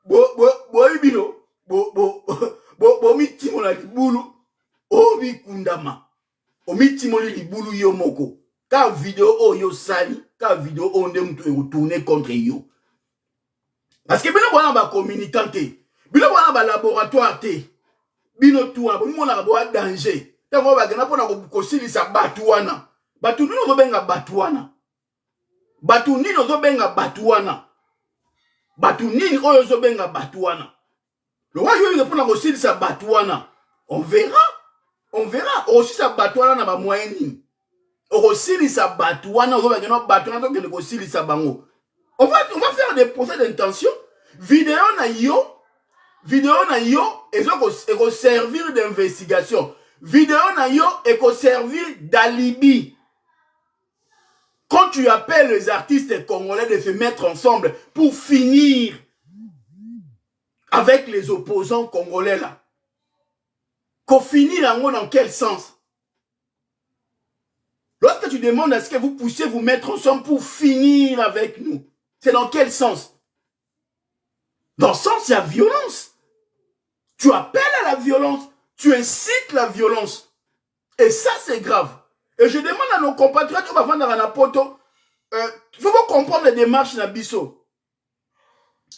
Bo ibino. Bo mitimo la libulu. Obi kundama. O mitimo li libulu yo moko. Ka vidéo o yo sali. Ka vidéo on de mtu retourner contre yo. Parce que bino wana ba communicant te. Bino wana ba laboratoire te. Bino tuwa. Bino wana ba danger. Tango ba gana pona ko silisa batu wana. Batu nino zo benga batu wana. Batu nino zo benga batu wana. Batu nini oyo zo benga batu wana. Le roi yo pona ko silisa batu wana. On verra. On verra. Aussi sa batu wana na ba moyen nini. On silisa batu wana zo benga batu wana to ko silisa bango. On va faire des procès d'intention. Vidéo na yo, et ça va servir d'investigation. Vidéo na yo, et va servir d'alibi. Quand tu appelles les artistes congolais de se mettre ensemble pour finir avec les opposants congolais là. Qu'on finisse dans quel sens? Lorsque tu demandes à ce que vous puissiez vous mettre ensemble pour finir avec nous, c'est dans quel sens? Dans le sens, il y a violence. Tu appelles à la violence. Tu incites la violence. Et ça, c'est grave. Et je demande à nos compatriotes, on va vendre à la poto, il faut comprendre les démarches d'Abisso.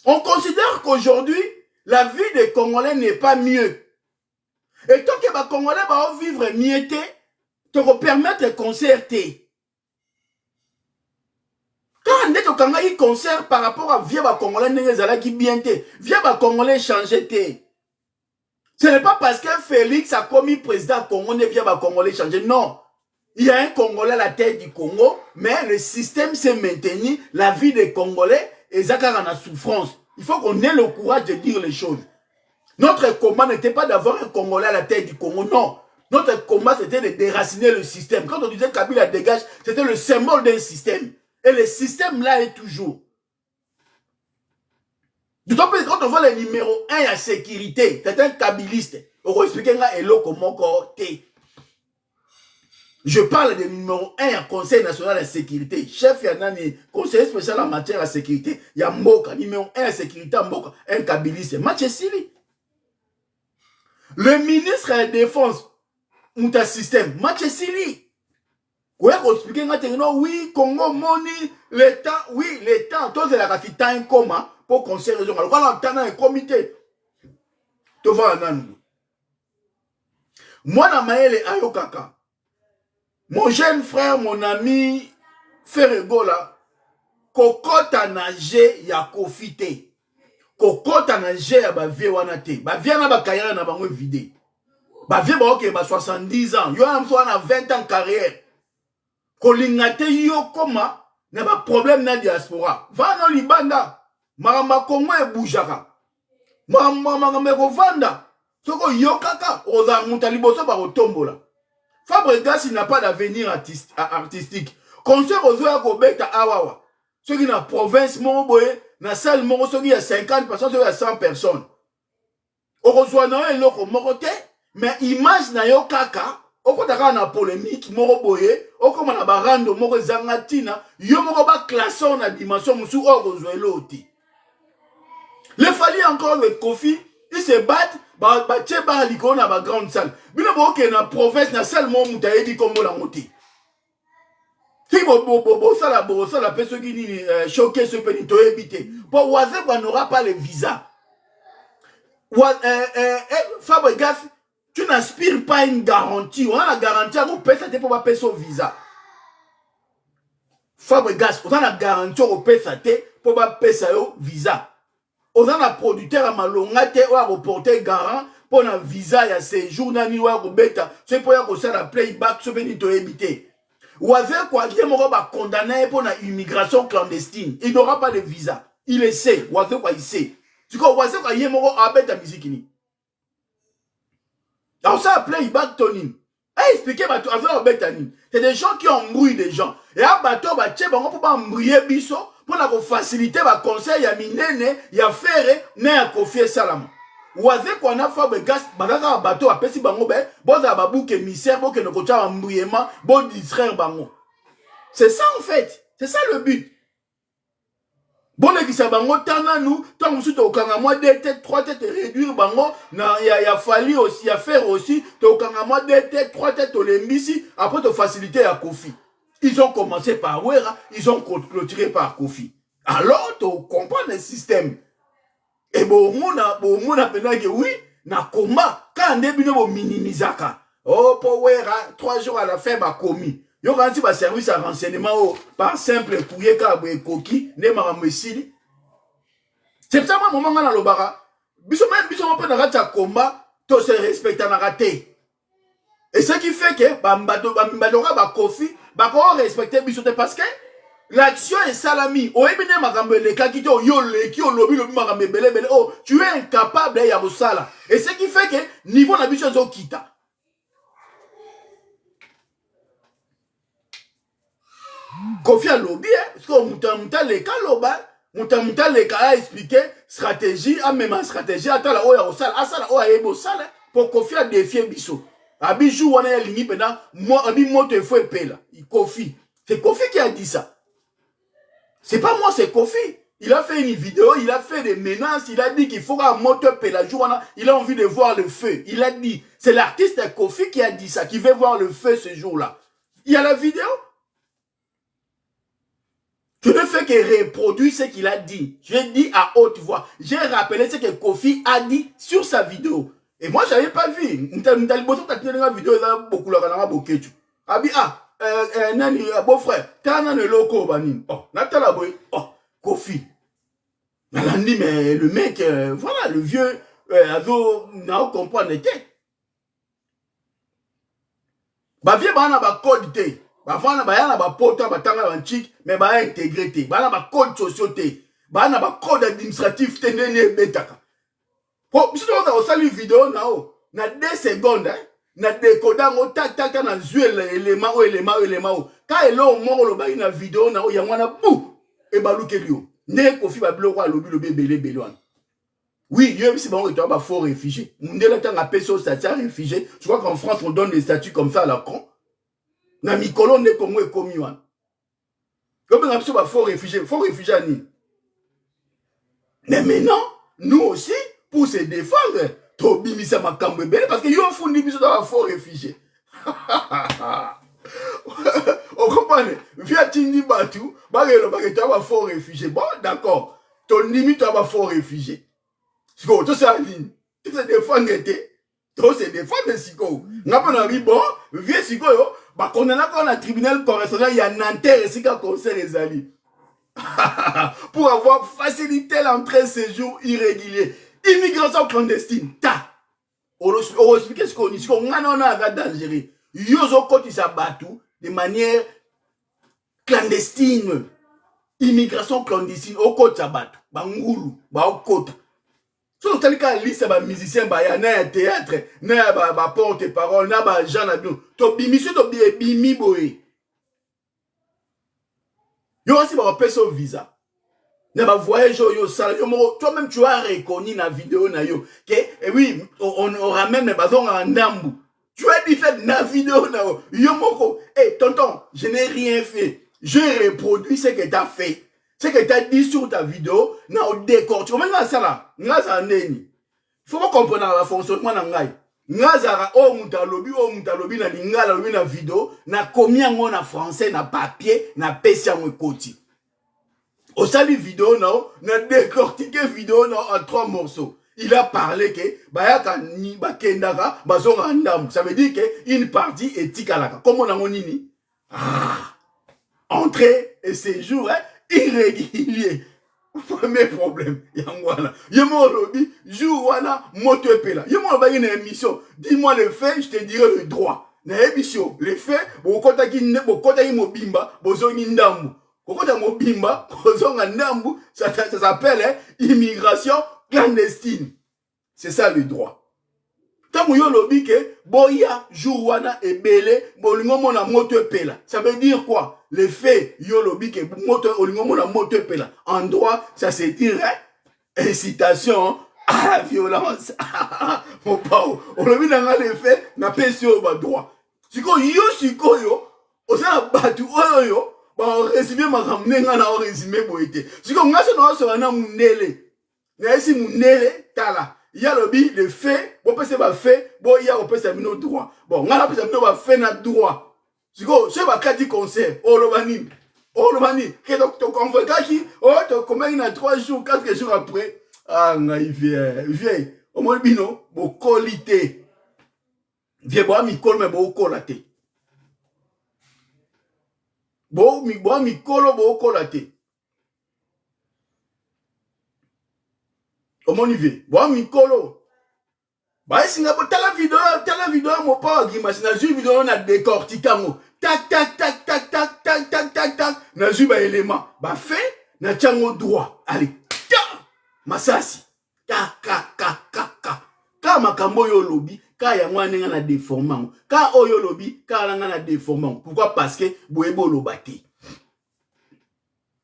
On considère qu'aujourd'hui, la vie des Congolais n'est pas mieux. Et tant que les Congolais vont vivre mieux, te permettre de concerter. Quand on a un concert par rapport à Vieux Congolais qui bien té, Vieux Congolais changé té. Ce n'est pas parce que Félix a commis président congolais Vieux Congolais changé. Non. Il y a un Congolais à la tête du Congo, mais le système s'est maintenu, la vie des Congolais est en souffrance. Il faut qu'on ait le courage de dire les choses. Notre combat n'était pas d'avoir un Congolais à la tête du Congo, non. Notre combat, c'était de déraciner le système. Quand on disait Kabila dégage, c'était le symbole d'un système. Et le système là est toujours. D'autant plus quand on voit le numéro 1 à sécurité, c'est un kabiliste. On va expliquer comment je parle du numéro 1 à Conseil national de la sécurité. Chef Yanani, conseiller spécial en matière de sécurité. Il y a Mboka, numéro 1 à sécurité, Mboka, un kabiliste. Matchesili. Le ministre de la Défense, Mouta Système, Matchesili. Oui, Congo, Moni, l'État, oui, l'État, tous les raffités un coma pour conseiller raison. Alors, quand on a un comité, tu vois un an. Moi, dans Maël Ayokaka, mon jeune frère, mon ami, Ferregola, kokota nage ya kofite. Kokota nage ya ba vie wana te. Ba vie na ba kayana na bango vide. Bah, vieux, bah, ok, bah, 70 ans. Yo, on a 20 ans de carrière. Kolingate yo koma, n'a pas problème na diaspora. Va dans Libanda. Maramba Congo e boujaka. Maramba vanda. Soko yo kaka, oza moutaliboso ba otombola. Fabregas, il n'a pas d'avenir artistique. Concert aux oeufs à Gobeta Awawa. Ceux qui na province, mon boye, na salle, mon ceux qui a 50 personnes, ceux qui a 100 personnes. On reçoit un loko morote, mais image na yo kaka, on peut avoir une polémique, moro boye, on comme na barando, moro zangatina, yo moro ba classé na dimension, moussou, on reçoit l'autre. Le fallait encore le Kofi, ils se battent, bah tche ba liko na ba grande salle. Bino bo ke na province na salle mo mutaye di kombo la moti. Si ça la personne qui dit choqué ce petit to éviter. Pour Oazen on n'aura pas le visa. Fabregas, tu n'aspires pas à une garantie. On a la garantie à vous payer ça pour pas payer son visa. Fabregas, on a la garantie au payer ça pour pas payer ça visa. On a la producteur à malongate ou à reporter garant pour un visa ya séjour na ni wa beta. C'est pour que ça la playback ce petit to éviter. Oazen quoi, il est condamné pour une immigration clandestine. Il n'aura pas de visa. Il le sait. Oazen quoi, il sait. Tu vois, Oazen quoi, il est mort à bête à musique. Alors ça, playback Tony. Expliquez bateau avec un bête. C'est des gens qui embrouillent des gens. Et un bateau, bah, tiens, on peut pas embrouiller biso pour la faciliter, bah, conseil, il y a minene, il y a ferré, mais à confier salam. Oazen quoi, on a fait un gaz, bah, un bateau, à pesi bango, ben, bon, ça va bouquer misère, bon, que nous coachons embrouillement, bon, distraire bango. C'est ça, en fait. C'est ça le but. Bon, les qui savent, bango, tana nous, tant que tu as moi 2 têtes, 3 têtes, réduire bango, il a fallu aussi, il y a faire aussi, tu as moi 2 têtes, 3 têtes, tu les mis après te faciliter à Kofi. Ils ont commencé par Wera, ils ont clôturé par Kofi. Alors, tu comprends le système. Et bon, mon a que oui, na combat, quand on début de minimisaka. Oh, pour Wera, 3 jours à la fin, bah, commis. Yo quand tu vas service à renseignement par simple courrier kabwe koki ne maramesili. C'est ça moi moment na lobara. Biso on peut na ta combat, to se respecter na raté. Et ce qui fait que bambadoka ba kofi, ba ko respecter biso parce que l'action est salami. O ebine makambe le kakito yo le ki o lobi makambe bele oh, tu es incapable ya bosala. Et ce qui fait que niveau na biso zo kita. Kofi a lobby, parce que Mouta Leka loba, Mouta Leka a expliqué stratégie, a même stratégie, attends la oya au sale, à ça la oya ebo sale, pour Kofi a défier Bisso. Abijou wana ya lingi pena, moi abi moto fou épée là, Kofi. C'est Kofi qui a dit ça. C'est pas moi, c'est Kofi. Il a fait une vidéo, il a fait des menaces, il a dit qu'il faut un moto épée la journée, il a envie de voir le feu. Il a dit, c'est l'artiste Kofi qui a dit ça, qui veut voir le feu ce jour-là. Il y a la vidéo. Je ne fais que reproduire ce qu'il a dit. Je dis à haute voix. J'ai rappelé ce que Kofi a dit sur sa vidéo. Et moi, je n'avais pas vu. Nani, beau-frère, t'as un loco, Banim. Oh, Natala Boy. Oh, Kofi. Nalandi, mais le mec, voilà, le vieux, Azo, n'a pas compris, n'était. Bah, vieux, bah, on a ba code té. Bafana bayana ba pota batanga banchik mais ba intégrité bana ba code société bana ba code administratif tenene betaka po biso on sali vidéo na 2 secondes na décoder ngo tak na zuel élément ka elo mo lo ba na vidéo na ya mwana bou e balukelio ne Kofi ba bloko lobi belé wana. Oui, il y a aussi des faux réfugiés. On est là, on appelle ça statut réfugié. Je crois qu'en France, on donne des statuts comme ça à la con. Na mikolo ne Congo est commis. Comme on a besoin de faux réfugiés à Nîmes. Mais maintenant, nous aussi, pour se défendre, Tobi Misa Makambe Bele, parce que y a un fond de faux réfugiés. On comprend? Via Tindi Batou, Bagelo Bageta faux réfugiés. Bon, d'accord. Ton limite à faux réfugiés. Siko, tout ça, tout se défendre, tout se défendre, Siko. N'a pas dit, bon, vieux Siko, bah, qu'on a encore un tribunal correspondant, il y a Nanterre, et Sika conseil les alliés. Pour avoir facilité l'entrée séjour irrégulier. Immigration clandestine, ta. on explique ce qu'on dit. On a d'Algérie. Yozo koti sa batou de manière clandestine. Immigration clandestine. Au côté sa batou. Bangoulou. Ba au côté. So tali ka liste ba musicien ba ya na théâtre, na ba porte-parole, na ba Jean Abion. To bimisio to bimi boye. Yo aussi ba peso visa. Na ba voyage yo sala yo toi-même tu as reconnu na vidéo na yo que oui, on ramène les bazons en ndambu. Tu as dit fait na vidéo na yo moko. Tonton, je n'ai rien fait. Je reproduis ce que tu as fait. Ce que tu as dit sur ta vidéo, na au décor. Tu comprends ça là? Ngaza neni. Il faut comprendre la fonctionnement na ngai. Ngaza mutalobi na lingala lobi na vidéo, na komi yango na français na papier, na pesi yango koti. Au sali vidéo na décortiqué vidéo en 3 morceaux. Il a parlé que bayaka ni bakendaka bazonga ndam. Ça veut dire que une partie est tikalaka. Comme on a monini. Entrée et séjour irrégulier. Premier problème. Yangwana. Yemo lobby jour wana moto epela. Yemo ba une émission. Dis-moi le fait, je te dirai le droit. Na émission, le fait, bokota ki mobimba, bozongi ndambu. Kokota mobimba, bozonga ndambu, ça s'appelle immigration clandestine. C'est ça le droit. Tant yo lobi ke boya jour wana ebele bolingo mona moto epela. Ça veut dire quoi? Le fait yo lobi ke moto olingo mona moto epela. En droit, ça se dirait incitation à la violence. Mon pao. On lobi nanga le fait na pesio ba droit. Siko yo osala batu oyo ba résumé makamne nga na résumé boité. Siko ngaso no so na mundele. Na esi mundele tala. Il y a le fait, bon, c'est pas fait, bon, il y a un droit. Bon, on a un fait notre droit. C'est quoi, c'est pas qu'à concert, oh, le mani, que donc, ton convocation, oh, ton comment il y a 3 jours, 4 jours après, ah, il vient, au moins, bino, bon, qualité. Viens, bon, mi col, mais bon, colaté. Bon, mi colo, bon, colaté. Comment on y va? Bon, Mikolo. Bah, si on a la vidéo, mon pas, Guimas, na une vidéo, on a décortiqué, tac, tac, tac, tac, tac, tac, tac, tac, tac, na une élément. Bah, fait, na tchango droit. Allez, ta, masasi, ta, ka, makambo yo lobby, ka ya mwana na déformant, ka oyo lobby, ka la na déformant. Pourquoi? Parce que, boebo lobate.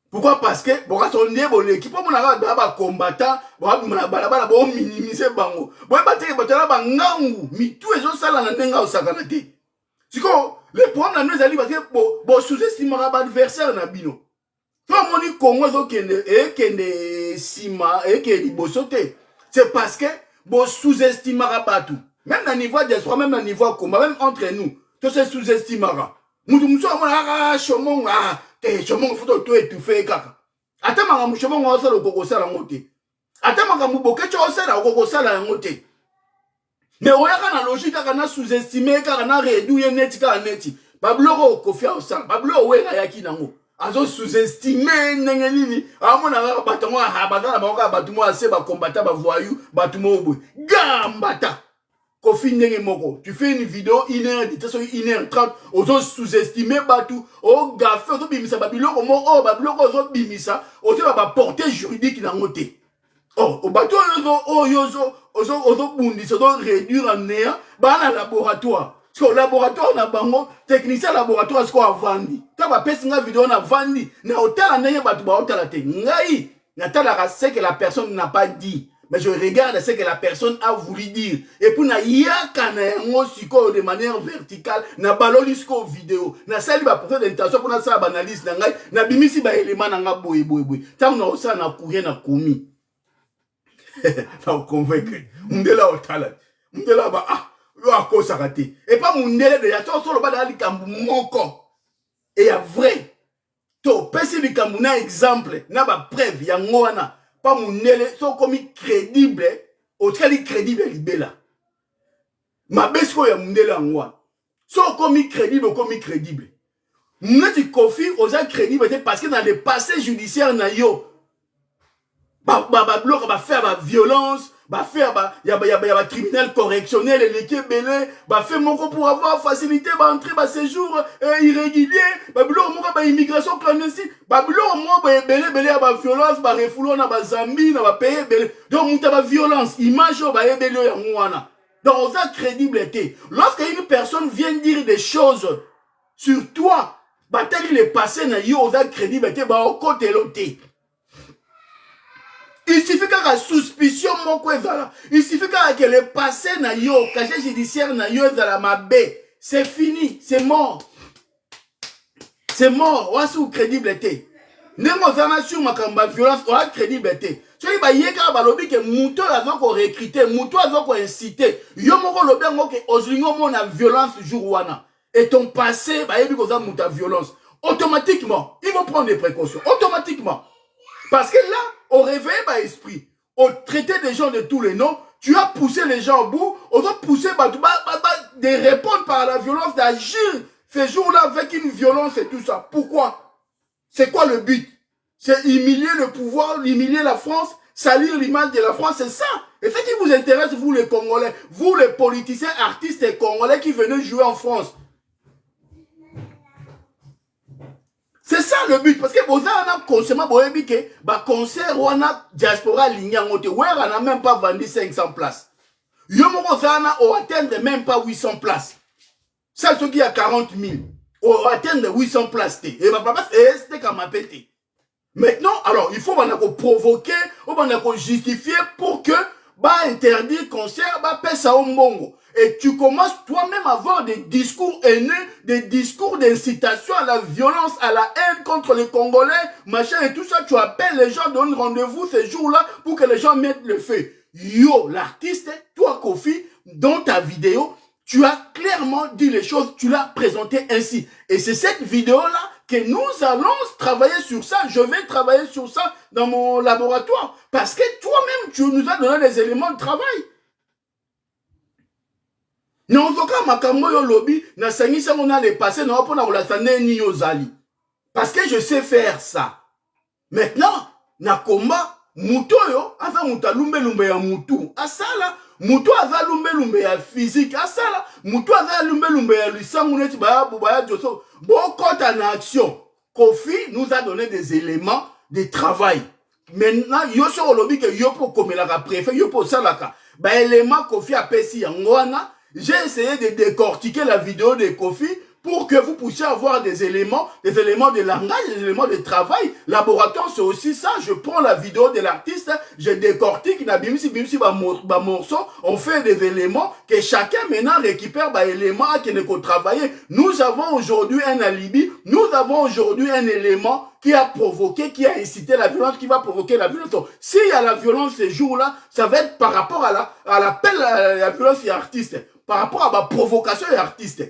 Pourquoi? Parce que bon on dit bon l'équipe on a ba combattant bon balabala bon minimiser bango bon battre batala bangangu mi tout ezo sala na ndenga osakana te. Siko le problème nous ali parce que bon sous-estimer ba adversaire na bino. Toi moni Congo zo kende sima et que liboso te. C'est parce que bon sous-estimer ba tout. Même na niveau diaspora même na niveau combat même entre nous. Tout c'est sous-estimer. Mutu amona chomon chomon foto to étouffé kaka. Ata manga chomon osa lo koko sala ngote. Ata manga muboke cho sala koko sala ngote. Mais oyaka na logique kaka na sous-estimer kaka na réduire neti kaka neti. Babloko kofia osala. Babloko weka yaki nango. Azo sous-estimer ndenge nini. Amona kaka batongo abaka ba batumo ase ba combattant ba voyou batumo obwe. Gambata. Tu fais une vidéo 1h30, on sous-estimer Batou, on gaffe, on bimisa, babiloko, on babiloko, on bimisa, on va porter juridique dans le côté. Oh, au bateau, on bundis, on réduire en néant, dans le laboratoire. Parce que le laboratoire, on a bango, technicien laboratoire, ce qu'on a vendu. Quand on a fait une vidéo, on a vendu, na hôtel, on a batou, hôtel, ngai, n'a ce que la personne n'a pas dit. Mais je regarde ce que la personne a voulu dire. Et puis, na yaka na yango siko de manière verticale, na baloli siko vidéo. Na sali ba porter d'intention pour na sa analyse na ngai, na bimisi ba élément na nga boye. Tant na osa na courir na komi. Na convaincre. Mundela otala. Mundela ba yo akosa raté. Et pas mundela de ya to solo ba dali kambu moko. Et ya vrai. To pesi likambu na exemple, na ba preuve yango wana. Pas mon nele, so comme crédible, au tali crédible libela. Ma besko ya mundele angwa. So comme crédible, Nous tu confies aux gens crédibles parce que dans le passé judiciaire na yo, bloc va faire la violence, faire y a criminel correctionnel et l'équipe belé faire mon pour avoir facilité entrer séjour irrégulier biloko moko immigration clandestine biloko moko belé ya violence refoulon na Zambie na pays belé donc muta violence image o belé yango wana donc ça crédible té lorsque une personne vient dire des choses sur toi batali le passé na yo ça crédible té au côté loté. Il suffit qu'à suspicion moko ezala. Il suffit que le passé na yo, casier judiciaire na yo ezala mabe. C'est fini, c'est mort. C'est mort. Ou est-ce crédible té? Nemo zana sur makamba violence ou a crédible té. Soki ba yeka ba lobi ke muto azo ko recruter, muto azo ko inciter. Yo moko lobi ngo ke ozulingo mona violence jour wana. Et ton passé ba yebi ko za muta violence. Automatiquement, ils vont prendre des précautions. Automatiquement. Parce que là, au réveil, esprit, au traiter des gens de tous les noms, tu as poussé les gens au bout, on a poussé de répondre par la violence, d'agir ces jours-là avec une violence et tout ça. Pourquoi? C'est quoi le but? C'est humilier le pouvoir, humilier la France, salir l'image de la France, c'est ça. Et ce qui vous intéresse, vous les Congolais, vous les politiciens, artistes et Congolais qui venaient jouer en France. C'est ça le but, parce que vous avez consciemment concert ou diaspora lignamote, où on n'a même pas vendu 500 places. Yomoko Zana on atteindre même pas 800 places. Ça, ce qui a 40 000, on atteindre 800 places. Et c'était comme un pété. Maintenant, alors, il faut provoquer, ou justifier pour que interdire concert, ça au mongo. Et tu commences toi-même à avoir des discours haineux, des discours d'incitation à la violence, à la haine contre les Congolais, machin et tout ça. Tu appelles les gens, donnes rendez-vous ces jours-là pour que les gens mettent le feu. Yo, l'artiste, toi, Kofi, dans ta vidéo, tu as clairement dit les choses, tu l'as présenté ainsi. Et c'est cette vidéo-là que nous allons travailler sur ça. Je vais travailler sur ça dans mon laboratoire. Parce que toi-même, tu nous as donné des éléments de travail. Non, lobby, na sangisa on a les passés, non, pour la ni ozali. Parce que je sais faire ça. Maintenant, na combat, muto yo, aza muta lumbe ya mutu. Asala, mutu aza lumbe ya physique. Asala, mutu aza lumbe ya lisangu neti baya joso. Bon, quand en action, Kofi nous a donné des éléments de travail. Maintenant, yo sur le lobby que yo pour comme la préfet, yo pour salaka. Élément Kofi a pesi yangwana. J'ai essayé de décortiquer la vidéo de Kofi pour que vous puissiez avoir des éléments de langage, des éléments de travail. Laboratoire, c'est aussi ça. Je prends la vidéo de l'artiste, je décortique, morceau, on fait des éléments que chacun maintenant récupère des éléments qui ne peut travailler. Nous avons aujourd'hui un alibi, nous avons aujourd'hui un élément qui a provoqué, qui a incité la violence, qui va provoquer la violence. S'il y a la violence ces jours-là, ça va être par rapport à l'appel à la violence et artiste, par rapport à ma provocation et artiste.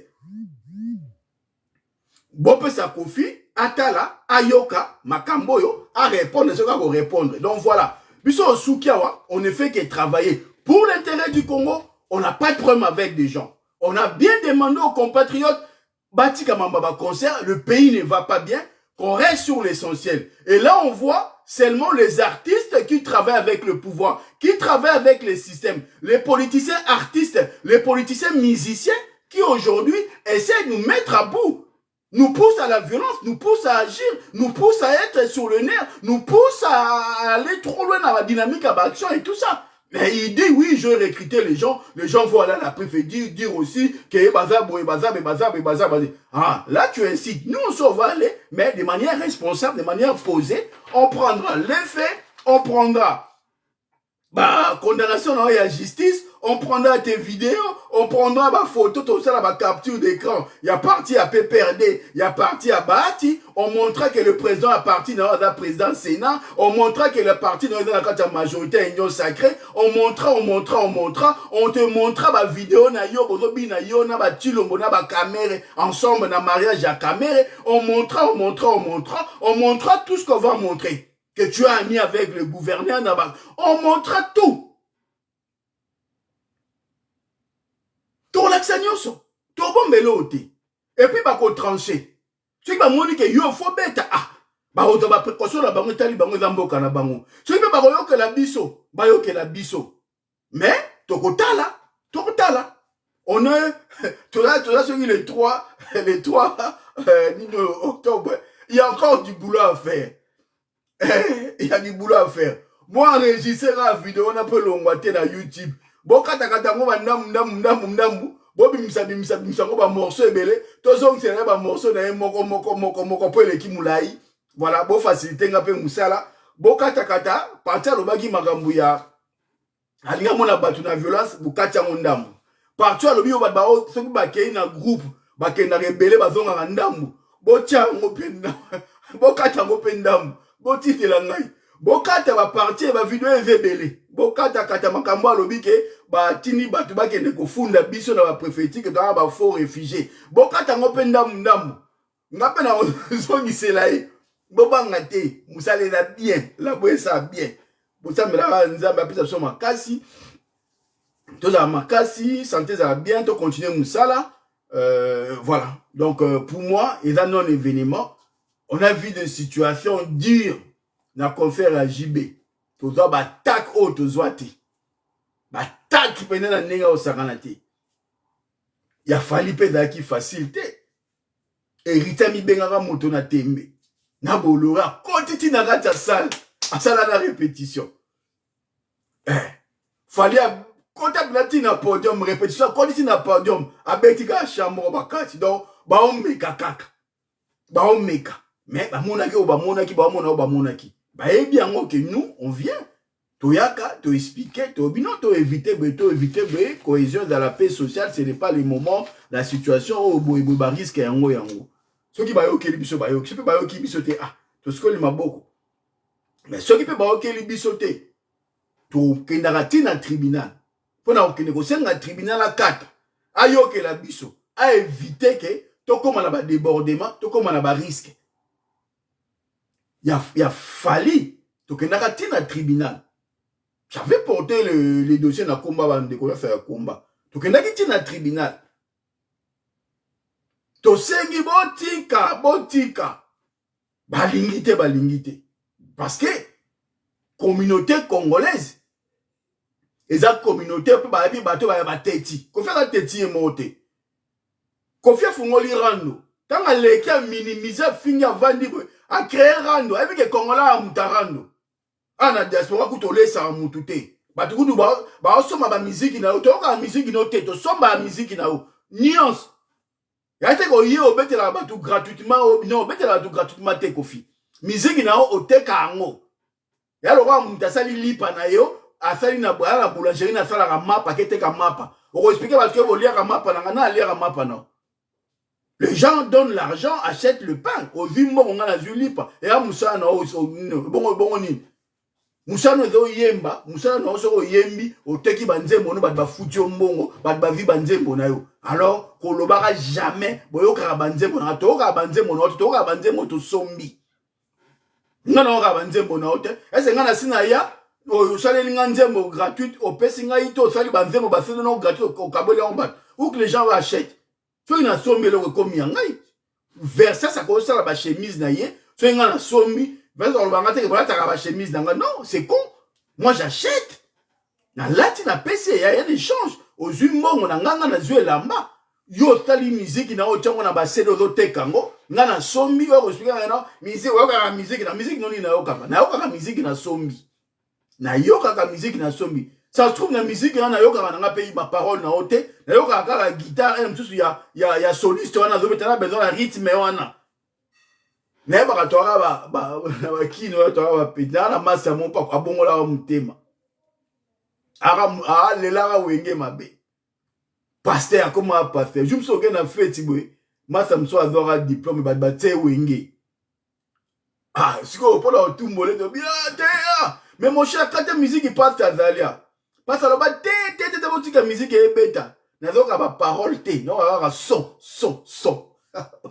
Bope sa Kofi, Atala, Ayoka, Makamboyo, à répondre ce qu'on va répondre. Donc voilà. Puisque au Soukiawa, on ne fait que travailler pour l'intérêt du Congo. On n'a pas de problème avec des gens. On a bien demandé aux compatriotes, Batika Mambaba concert, le pays ne va pas bien, qu'on reste sur l'essentiel. Et là, on voit seulement les artistes qui travaillent avec le pouvoir, qui travaillent avec les systèmes, les politiciens artistes, les politiciens musiciens, qui aujourd'hui essaient de nous mettre à bout. Nous pousse à la violence, nous pousse à agir, nous pousse à être sur le nerf, nous pousse à aller trop loin dans la dynamique à action et tout ça. Mais il dit oui, je vais recruter les gens vont aller à la préfecture dire aussi que bazar. Ah, là tu incites. Nous on va aller, mais de manière responsable, de manière posée, on prendra les faits, on prendra condamnation dans la justice, on prendra tes vidéos, on prendra ma photo, tout ça, ma capture d'écran. Il y a parti à PPRD, il y a parti à Bahati, on montrera que le président a parti dans la président Sénat, on montrera que le parti dans la majorité union sacrée, on montrera, on te montrera ma vidéo na yo, bozobi na yo, na ba chilombo, na ba caméra, ensemble na mariage à caméra, on montrera tout ce qu'on va montrer. Que tu as mis avec le gouverneur, on montrera tout. Tout l'accent, tout bon meloté. Et puis, bah, qu'on trancher. Tu vas me dire que yo faut bête. Ah, bah, on va précaution la bango tali bango zamboka na bango. Tu vas bah, yo que la biso, bah, yo que la biso. Mais, tokotala. On est, tu as sur les 3 octobre, il y a encore du boulot à faire. Il y a du boulot à faire. Moi, enregistrer la vidéo, on a peu l'ongwaté dans YouTube. Bon, kata moi, ndambu. Bon, bimisa, ko morceau ebele. Tozong, c'est un morceau na moko, po eleki moulai. Voilà, bon, facilité, nga pe musala. Bon, kata, partir le bagi magambu ya. Alinga mona batu na violence, bukati ya ndambu. Partout alobi yo ba soki bakei na groupe bakei na rebelle bazonga na ndambu botia ngo penda bokata ngo pendambu botitela ngai bokata ba partie ba video ezebele bokata kata makambo alobi ke ba tini batu bakende kofunda biso na ba prophétique dans ba faux réfugiés bokata ngo pendambu ndambu ngape na zongi selai bobanga te musale na bien la boesa bien botamela nzamba pesa so makasi. Tout ça makasi, santé ça bien, tout continuer moussala. Voilà. Donc pour moi, il y a un non-événement. On a vu des situations dures dans la conférence à JB. Tout ça, bah tac au tout zoati. Bah tac qui pendant la néga au saranate. Il a fallu pédale qui facilité. Et Rita mi bengara moto na tembe. Na bolora, continue na gata salle. À salle à la répétition. Fallait quand tu na podium répétition quand tu na podium abetika chambre bakati donc ba on meka kaka ba on meka mais ba monaki ba monaki ba e bien que nous on vient toyaka to expliquer to bino to éviter cohésion dans la paix sociale ce n'est pas le moment la situation au boy ba risque yango ceux qui ba yo keli biso ba yo qui peut ba yo ki biso te ah to skoli maboko mais ceux qui peut ba yo keli biso te to kendaka na tribunal pour okende kosenga tribunal à 4 ayoke la biso a éviter que to comme na ba débordement to comme na ba risque ya fallu to kendaka na tribunal j'avais porté les dossiers na combat bande ko faire combat to kendaki na tribunal to sengi botika balingite parce que communauté congolaise et la communauté peut ba bato ba teti ko faire teti e monter ko faire fungoli rando tanga leki a minimiser finga vandi a créer rando et que kongola a mutarando ana diaspora ku to lesa mutu te bato ku ba soma ba musique na to ka musique no te to somba musique na o nuance ya te ko yi obetela bato gratuitement non obetela bato gratuitement te kofi musique na o te ka ngo ya lo kwa mutasali lipa na yo asali na la boulangerie na sala ka mapa kete ka mapa on expliquer parce que vous lire ka mapa na lire ka mapa non les gens donnent l'argent achètent le pain au vimbo on a la lipa et a musa na bongo ni musa no zo yemba musa no so yembi o teki banzembo no ba futi mbongo ba vi banzembo na yo alors ko lobaka jamais boyo ka banzembo na to ka banzembo na to ka banzembo to sombi ngana ka banzembo na ote ese ngana sina ya o saleli nganzembo gratuite au pesinga ito sali banzembo ba sino no gratuit au kaboli en bas ou que les gens achètent so ina sombi le comme yangai verser ça comme ça la chemise na ye so ngana sombi verser on banga te que voilà ta chemise na non c'est con moi j'achète na lati na PC il y a un échange aux humours on a nganga na zue lamba yo tali musique na o tchango na ba sedo zo tekango ngana sombi o expliquer na musique o ka musique na musique non ni na o ka musique na sombi na yoka ka musique na sombi ça se trouve na musique na yoka na pays ma parole na ote na yoka ka guitare et tout ya soliste wana zo betana besoin de rythme wana na ba tora ba kino tora ba pita na massa mon pa abongola wa mutema ara lela wenge mabe pasteur comme pasteur je me souviens na fête boy massa mso azora diplôme ba te wenge ah siko pour la tumbole de bien mais mon cher, quand la musique passe à Zalia, passe à la bas, la musique est bêta. N'a pas parole, non, avoir son.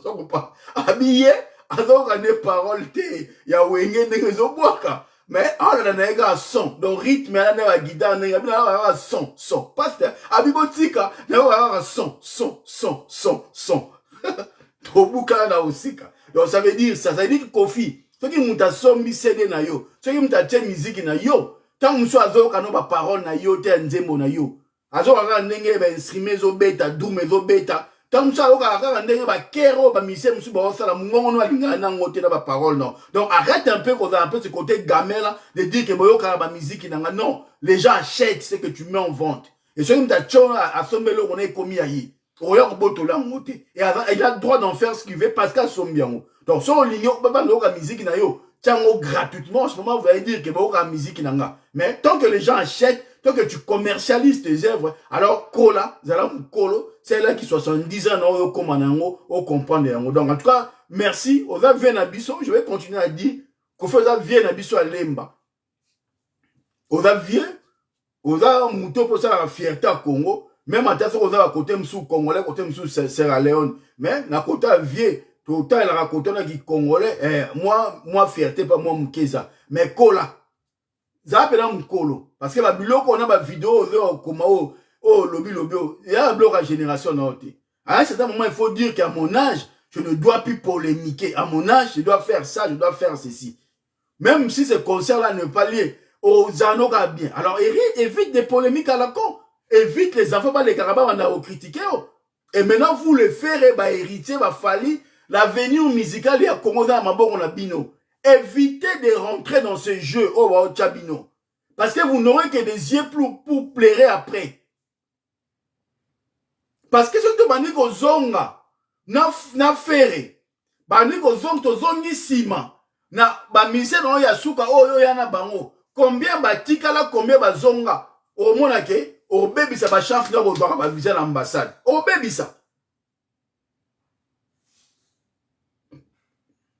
On pas habillé, alors on a parole, il y a wenge de boaka. Mais on a un son, donc rythme, on a la guitare, on a un son. Pasteur, abibotika, on a un son. Trop bouka na aussi. Donc ça veut dire que Kofi. Ce qui m'a sombi CD na yo, ce qui m'a tient musique na yo, tant que azo kano ba parole na yo te nzembo na yo azo kaka ndenge ba instrument zo beta dume zo beta tant que azo kaka ndenge ba kero ba mise musu ba osala mungongo no alinga na ngote na ba parole non. Donc arrête un peu un peu ce côté gamin là de dire que boyo kaka ba musique nanga non, les gens achètent ce que tu mets en vente et ce qui t'a chona à sombelo on est commis ayi oya ko botola ngote et il a le droit d'en faire ce qu'il veut parce qu'à sombiango. Donc sur l'igno ba ba musique na yo gratuitement, en ce moment, vous allez dire que vous avez musique. Mais tant que les gens achètent, tant que tu commercialises tes œuvres, alors, Kola, c'est là qui 70 ans, au comprendre. Donc, en tout cas, merci. Oza vient à Bisso, je vais continuer à dire qu'on fait vient à Bisso à Lemba. Oza vient, Oza Mouto pour ça la fierté à Congo, même à Tasso, Oza à côté Msou Congolais, côté Msou Sierra Leone. Mais, la côté vient. Tout le temps, il a raconté qui congolais, moi, fierté, pas moi, Mkeza. Mais Kola. Ça appelle un Mkolo. Parce que la biloko, on a ma vidéo, comme lobby, il y a un bloc à génération, à un certain moment, il faut dire qu'à mon âge, je ne dois plus polémiquer. À mon âge, je dois faire ça, je dois faire ceci. Même si ce concert-là ne pas lié aux Zanoka bien. Alors, évite des polémiques à la con. Évite les enfants, les carabas, on a critiqué. Et maintenant, vous le ferez, héritier, falloir l'avenir musical est à Congo dans Maboko Nabino. Évitez de rentrer dans ce jeu au Chabino. Parce que vous n'aurez que des yeux pour plaire après. Parce que ce que Baniko Zonga na fere. Baniko Zonga to zongi sima. Na ba mise no ya suka oyo yana bango. Combien batika la combien ba zonga. Au mona ke au baby ça ba chance na ko ba visa l'ambassade. Au baby ça.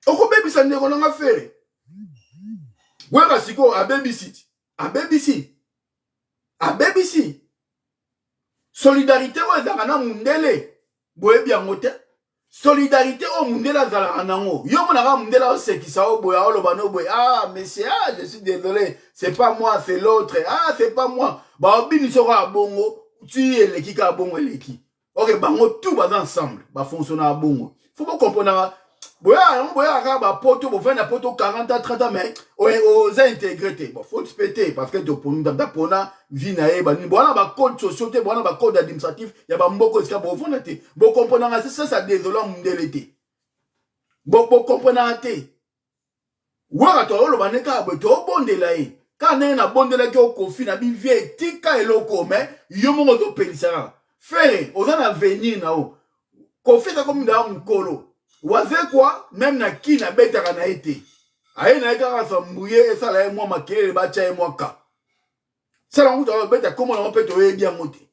Oko baby ça ndeko nga fere. Weka siko a babysit. A babysit. A babysit. Solidarité wa zaka na mundele. Boye bien ngote. Solidarité o mundela zala nango. Yo mona ka mundela o sekisa o boya o lobano boye. Ah monsieur, ah je suis désolé, c'est pas moi, c'est l'autre. Ah c'est pas moi. Ba obini soko bongo, tu eleki ka bongo eleki. OK, bango tout va ensemble. Ba fonctionner à bongo. Faut pas comprendre. Boya ba poto bo na poto 40 à 30 mais aux intégrité bon faut te péter parce que to pona pona vina e ba ni bona ba code société bona ba code administratif ya ba mboko ska bo fona te bo comprendre ça désolant mundelete bo comprendre te wa to lo ba ne ka bo to bondela e ka ne na bondela ke o kofi na bi vie tika eloko mais yo mo to pelisa faire aux en avenir na o kofi ka comme da mkolo waze quoi même na ki na betaka na été aye na kaka sa mouye et ça la moi makele ba cha moi ka ça la muto beta comment on peut to bien monter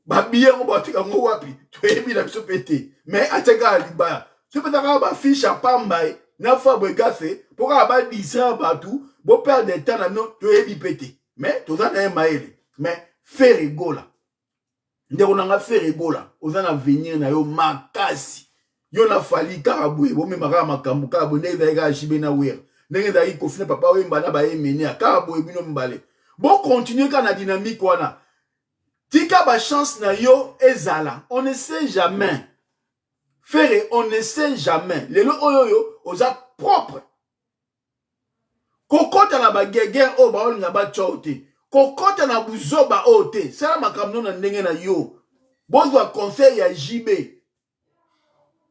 ba bien on ba tika ngo wapi to yebi na biso pété mais ateka liba je peux ta ba fiche à pamba na fa bregase pour ba disa batou bo perdre de temps na no to yebi pété mais to za na maele mais faire rigola ndeko na nga faire rigola ozana venir na yo makasi. Yo na fali karaboué, bon me mara makambu karaboué, neza ega achibe na wer. Neza ega kofine papa we mbana ba emene karaboué bino mbale. Bon continuer quand la dynamique wana. Tika ba chance na yo ezala. On ne sait jamais. Faire on ne sait jamais. Lelo oyo oza propre. Kokota na ba gege o ba on na ba chote. Kokota na buzoba ote. Sala makamno na ndenge na yo. Bozwa conseil ya JB.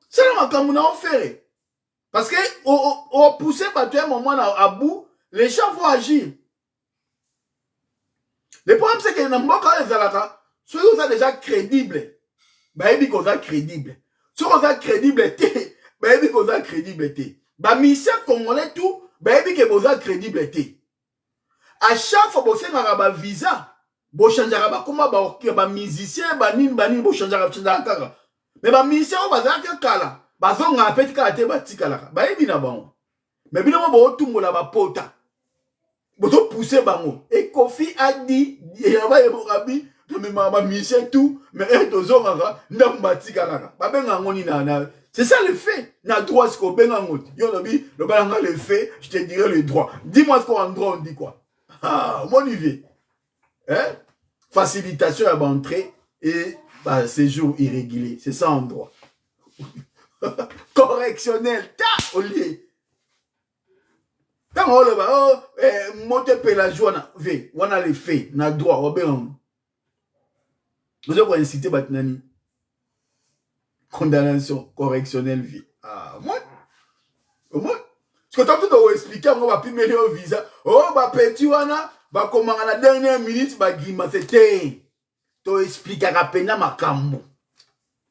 C'est là que on fait. Parce que au pousser par un moment à bout, les gens vont agir. Le problème c'est que dans le cas des Alaka, ceux qui sont déjà crédibles, bah ils sont crédibles. Ceux qui sont crédibles, bah ils sont crédibles. Bah mission congolais tout, bah ils sont crédibles. À chaque fois que vous avez un visa, vous changez comment bah musicien, bah nini, vous changez kaka. Mais ba mission on va dire kala bazonga petit kala te batikala ba ebina bango mais bino bo tumbola ba pota boto pousser bango et Kofi a dit ya ba eborabi to me ma mission tout mais to zonga ndam batikala ba benga ngoni na c'est ça le fait na droit ce ko benga ngoti yo lobi le balanga le fait je te dirai le droit dis-moi ce qu'en droit on dit quoi ah mon IV hein facilitation à l'entrée et bah, séjour irrégulier, c'est ça en droit. Correctionnel, ta au lieu. Tant on le va, monter pélagie, on a les faits, on a droit, on a vous avez incité Batnani. Condamnation correctionnelle vie. Ah, moi. Parce que tant que tu expliquer, on va plus mêler au visa. Oh, bah, petit, wana, bah, comment à la dernière minute, bah, guima, c'était. Tu expliquer à peine ma cambo.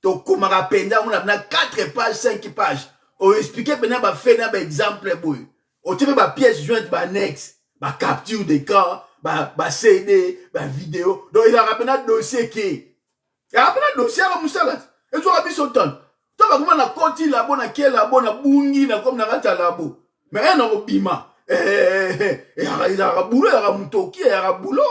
Tu comment à peine, on a 4 pages, 5 pages. On expliquer peine, bah, faire un exemple, boy. On te fait ma pièce jointe, bah, next. Bah, capture d'écran, bah, CD, bah, vidéo. Donc, il a rappelé un dossier qui. Il a rappelé un dossier à Moussala. Et tu as mis son temps. Tu vas comment na koti la bonne, la bonne, bungi, na comme na rata la bo. Mais un obima. Il y a un boulot, il y a un moutoki, il y a un boulot.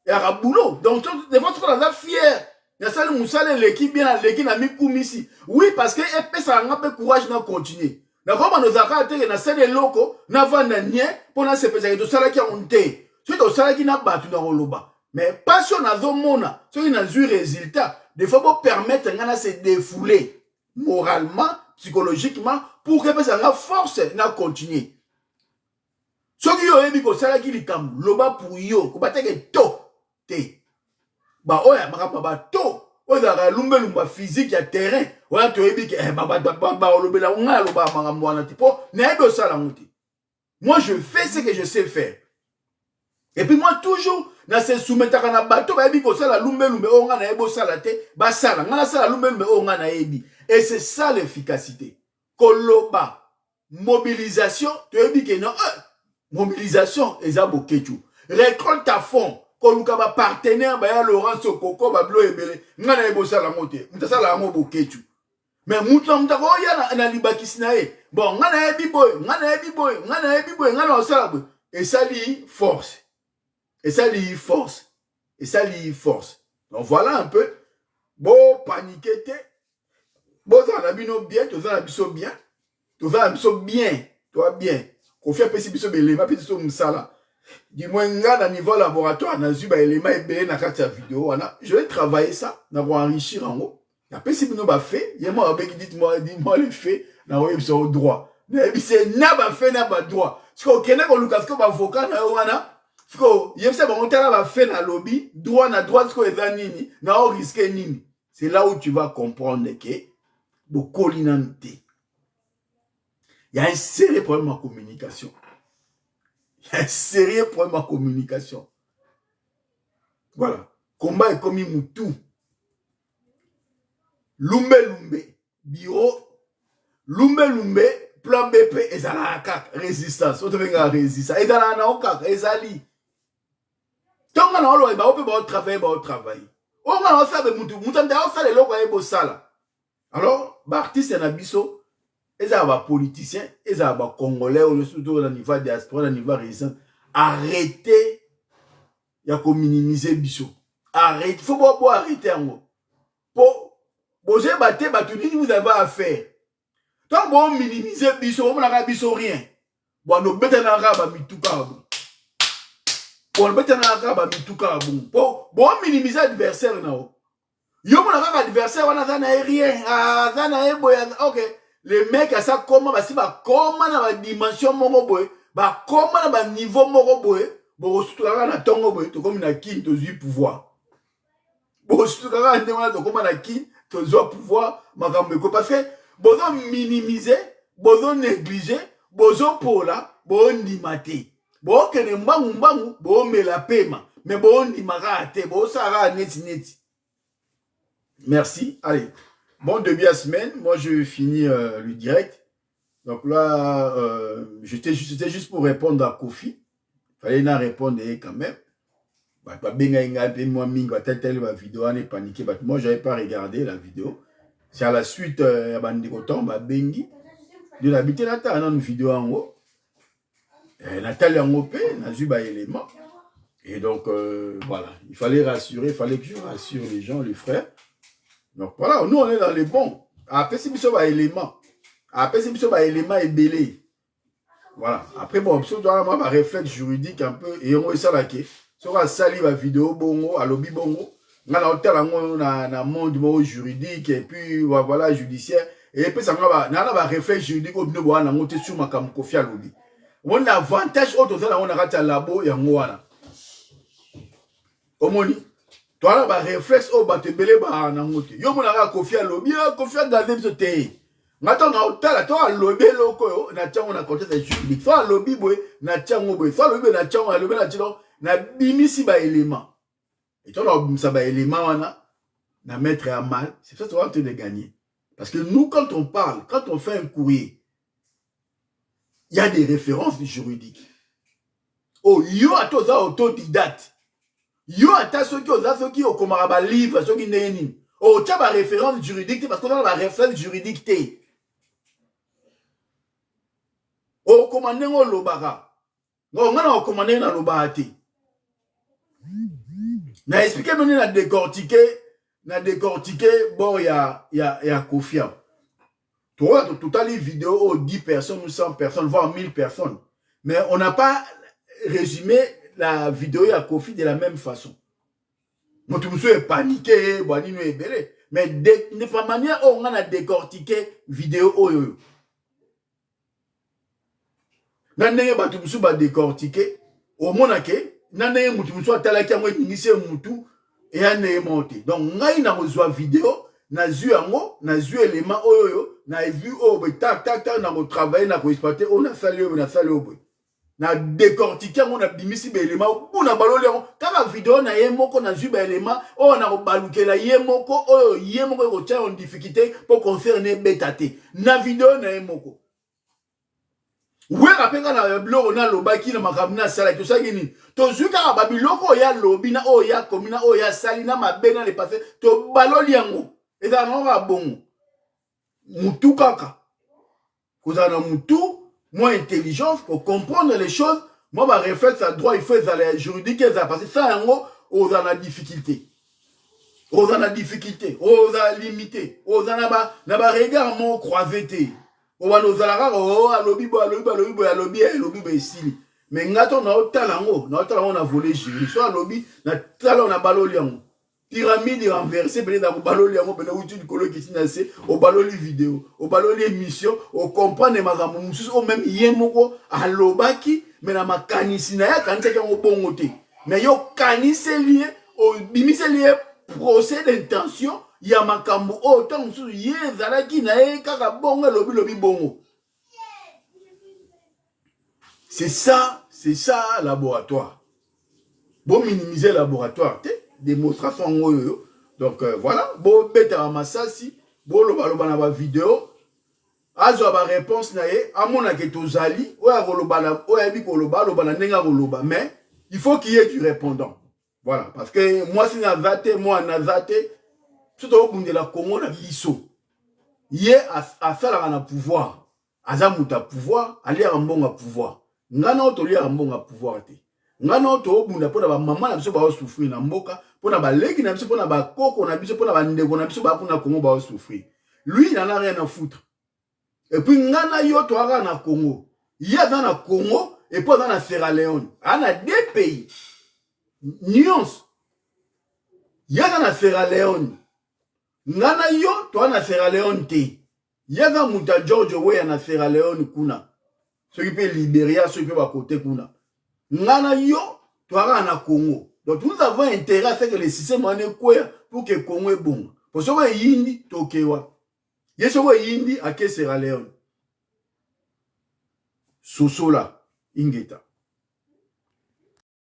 Il y a un boulot. Donc, des fois, tu es fier. Il y a ça, le Moussala, l'équipe, bien, l'équipe, n'a mis koum ici. Oui, parce que, ça a un peu courage de continuer. Na comme nos arrêtés, na sale loko, na vanda nye, pour na se peser, tout ça là qui a monté. C'est tout ça là qui n'a pas battu dans le loba. Mais passion na zomona, ceux qui n'a eu résultat, des fois pour permettre à se défouler moralement, psychologiquement, pour que ça ait force na continuer. Ceux qui ont dit que ça là qui li kam loba pour yo, ko bateke to te. Ba oya ba to. Oya lumba physique ya terrain. Oya to ebi ke ba lobela nga loba makambo na tipo, na ebe ça la muti. Moi je fais ce que je sais faire. Et puis moi toujours na se soumettre à bateau ba ebi ko sala lumbe o nga na ebo sala te ba sala nga na sala lumbe o nga na ebi. Et c'est ça l'efficacité. Koloba mobilisation to ebi ke non mobilisation eza bokechu. Récolte à fond. Koluka ba partenaire ba ya Laurent Sokoko ba blo ebele nga na ebo sala mote. Mutasala ngo bokechu. Mais mouton mutako ya na libakisi na e. Bon nga na ebi boy, nga na ebi boy, nga na ebi boy, nga na sala boy. Et ça li force. Et ça lui force. Et ça lui force. Donc voilà un peu. Bon, paniquer. Bon, ça a bien. Tout ça a bien. Tout ça a bien. Toi bien. Qu'on fait un peu si biso belema puis so msala. Du moins à niveau laboratoire na zu ba elema ebele na kati ya vidéo wana. Je vais travailler ça, na pour enrichir en haut. Ya pe si bino ba fait, yema avec dis-moi le fait na oui so droit. Mais c'est na ba fait na ba droit. Parce que kena ko lukas ko ba avocat na wana. C'est là où tu vas comprendre que il y a un sérieux problème en communication. Il y a un sérieux problème en communication. Voilà. Combat est comme Moutou. Lumbe, bureau. Lumbe, plan BP, et ça la résistance. On te fait résistance. Et ça la ezali. Tant qu'on a un travail. On a fait alors, artiste et abisso, ils sont politiciens, ils sont congolais, surtout au niveau diaspora, au niveau résident. Arrêtez de minimiser biso. Arrêtez, il faut arrêter en gros. Pour vous avez à faire. Tant que vous minimisez biso, vous n'avez biso rien. Bon, nous mettons dans la pour le mettre dans la mituka bon minimiser l'adversaire nao yo mon adversaire on a rien ok les mecs à ça comment ba si ba comment na ba dimension moko boy ba comment na ba niveau moko boy bo surtout na tongo boy to comme na kin to zu pouvoir bo surtout na ndema to comme na kin to zu pouvoir makambo ko parce que bozo minimiser bozo négliger bozo pola bo ndimate. Bon, que ne mbangu, bon, mais la paiement. Mais bon, ni marate, bon, ça va net. Merci. Allez. Bon, début à semaine. Moi, je finis le direct. Donc là, c'était juste pour répondre à Kofi. Fallait n'en répondre quand même. Moi, j'avais pas regardé la vidéo. C'est à la suite, Bengi. De l'habiter là, t'as une vidéo en haut. Nathalie Angopé, Nazuba élément. Et donc, voilà, il fallait rassurer, il fallait que je rassure les gens, les frères. Donc voilà, nous on est dans les bons. Après, si vous avez élément. Après, si vous avez élément et belé. Voilà. Après, bon, si vous avez un réflexe juridique un peu, et on va ça là, si on va salir la vidéo bongo, à lobby bongo, on a un monde juridique, et puis voilà, judiciaire. Et puis, ça va un réflexe juridique, on va monter sur ma cam Kofi à lobby. on a avantage autre ça on a raté labo ya ngwana omoni toi ba réflexe au batebele ba na ngote yo mona ka Kofi alobi Kofi gazé biso te ngata na otala to alobi loko na tchango na contexte juridique so alobi boy na tchango boy so alobi na tchango alobi na tchango na bimisi ba élément et toi na bimisa ba élément wana na mettre à mal c'est ça tu vas te gagner parce que nous quand on parle quand on fait un courrier il y a des références juridiques oh yo atoza autodidacte yo ata soki oza soki okomaka ba livre soki ndenge nini otya ba référence juridique parce que oza na ba référence juridique te okoma ndenge olobaka nga na okoma ndenge nalobaka te na expliqué noni na décortiquer bon ya Kofi totali vidéo aux 10 personnes ou 100 personnes voire 1000 personnes mais on n'a pas résumé la vidéo à Kofi de la même façon. Moi, tout le monde est paniqué, mais de manière on a décortiqué vidéo. Nandenge ba tout le monde décortiqué, au moins que nandenge mutu mutu atalaki yango initié mutu et ane monté. Donc ngai na reçoit vidéo, na zu yango, na zu élément oyo, na vu tac na travailler na ko exploiter, on a sali na décortiquer on a bimisi ba élément on a baloli yango kaka vidéo na yemoko na zu ba élément on a balukela yemoko oyo yemoko ko tia en difficulté pour concerner betaté na vidéo na yemoko we rapenga na bloko na lobaki na makambo na sala to sagini to zuka ba biloko ya lobi na o ya komina o ya sali na mabena le passé to baloli yango eza na ba bongo mutu kaka kozana mutu moi intelligence pour comprendre les choses moi ma réflexe à droit il faut aller juridique ça parce que ça en aux en difficulté aux en limité aux en na ba regard mon croisé té o va nous ala alobi esili mais ngato na otalango on a volé juri so alobi na tala on a baloli yango pyramide renversée peut-être dans baloli yango peut-être outil du colo qui s'inacé au baloli vidéo au baloli émission au comprendre makambo mususu au même yemoko alobaki mais na makanisi na ya kanisa yango bongo te mais yo kanise lié au bimise lié procès d'intention ya makambo autant mususu yezalaki na ye kaka bongo lobi bongo c'est ça laboratoire bon minimiser laboratoire te démonstration donc voilà bon beta masasi bon loba na ba vidéo azo ba réponse na ye amona ke tozali oya koloba na oya bi koloba na nenga koloba mais il faut qu'il y ait du répondant voilà parce que moi si na zate moi na zate tout au bout de la Congo na biso ye a faire la pouvoir azamuta pouvoir ali a mbonga pouvoir ngana otoli a mbonga pouvoir te ngana oto bunda pona ba mama na biso ba souffrir na mboka pona ba leki na biso pona ba koko na biso pona ba ndeko na biso ba pona Congo ba souffrir lui il en a rien à foutre et puis ngana yo to ara na Congo il y a dans la Congo et puis dans la Sierra Leone on a deux pays nuance il y a dans la Sierra Leone ngana yo to na Sierra Leone te il y a dans muta George we na Sierra Leone kuna ceux qui peut Libéria ceux qui peut ba côté kuna ngana yo toara na Congo donc nous avons intérêt à ce que le système en est quoi pour que Congo est bon pour ce que yindi tokewa yeso ko yindi ake Sierra Leone sosola ingeta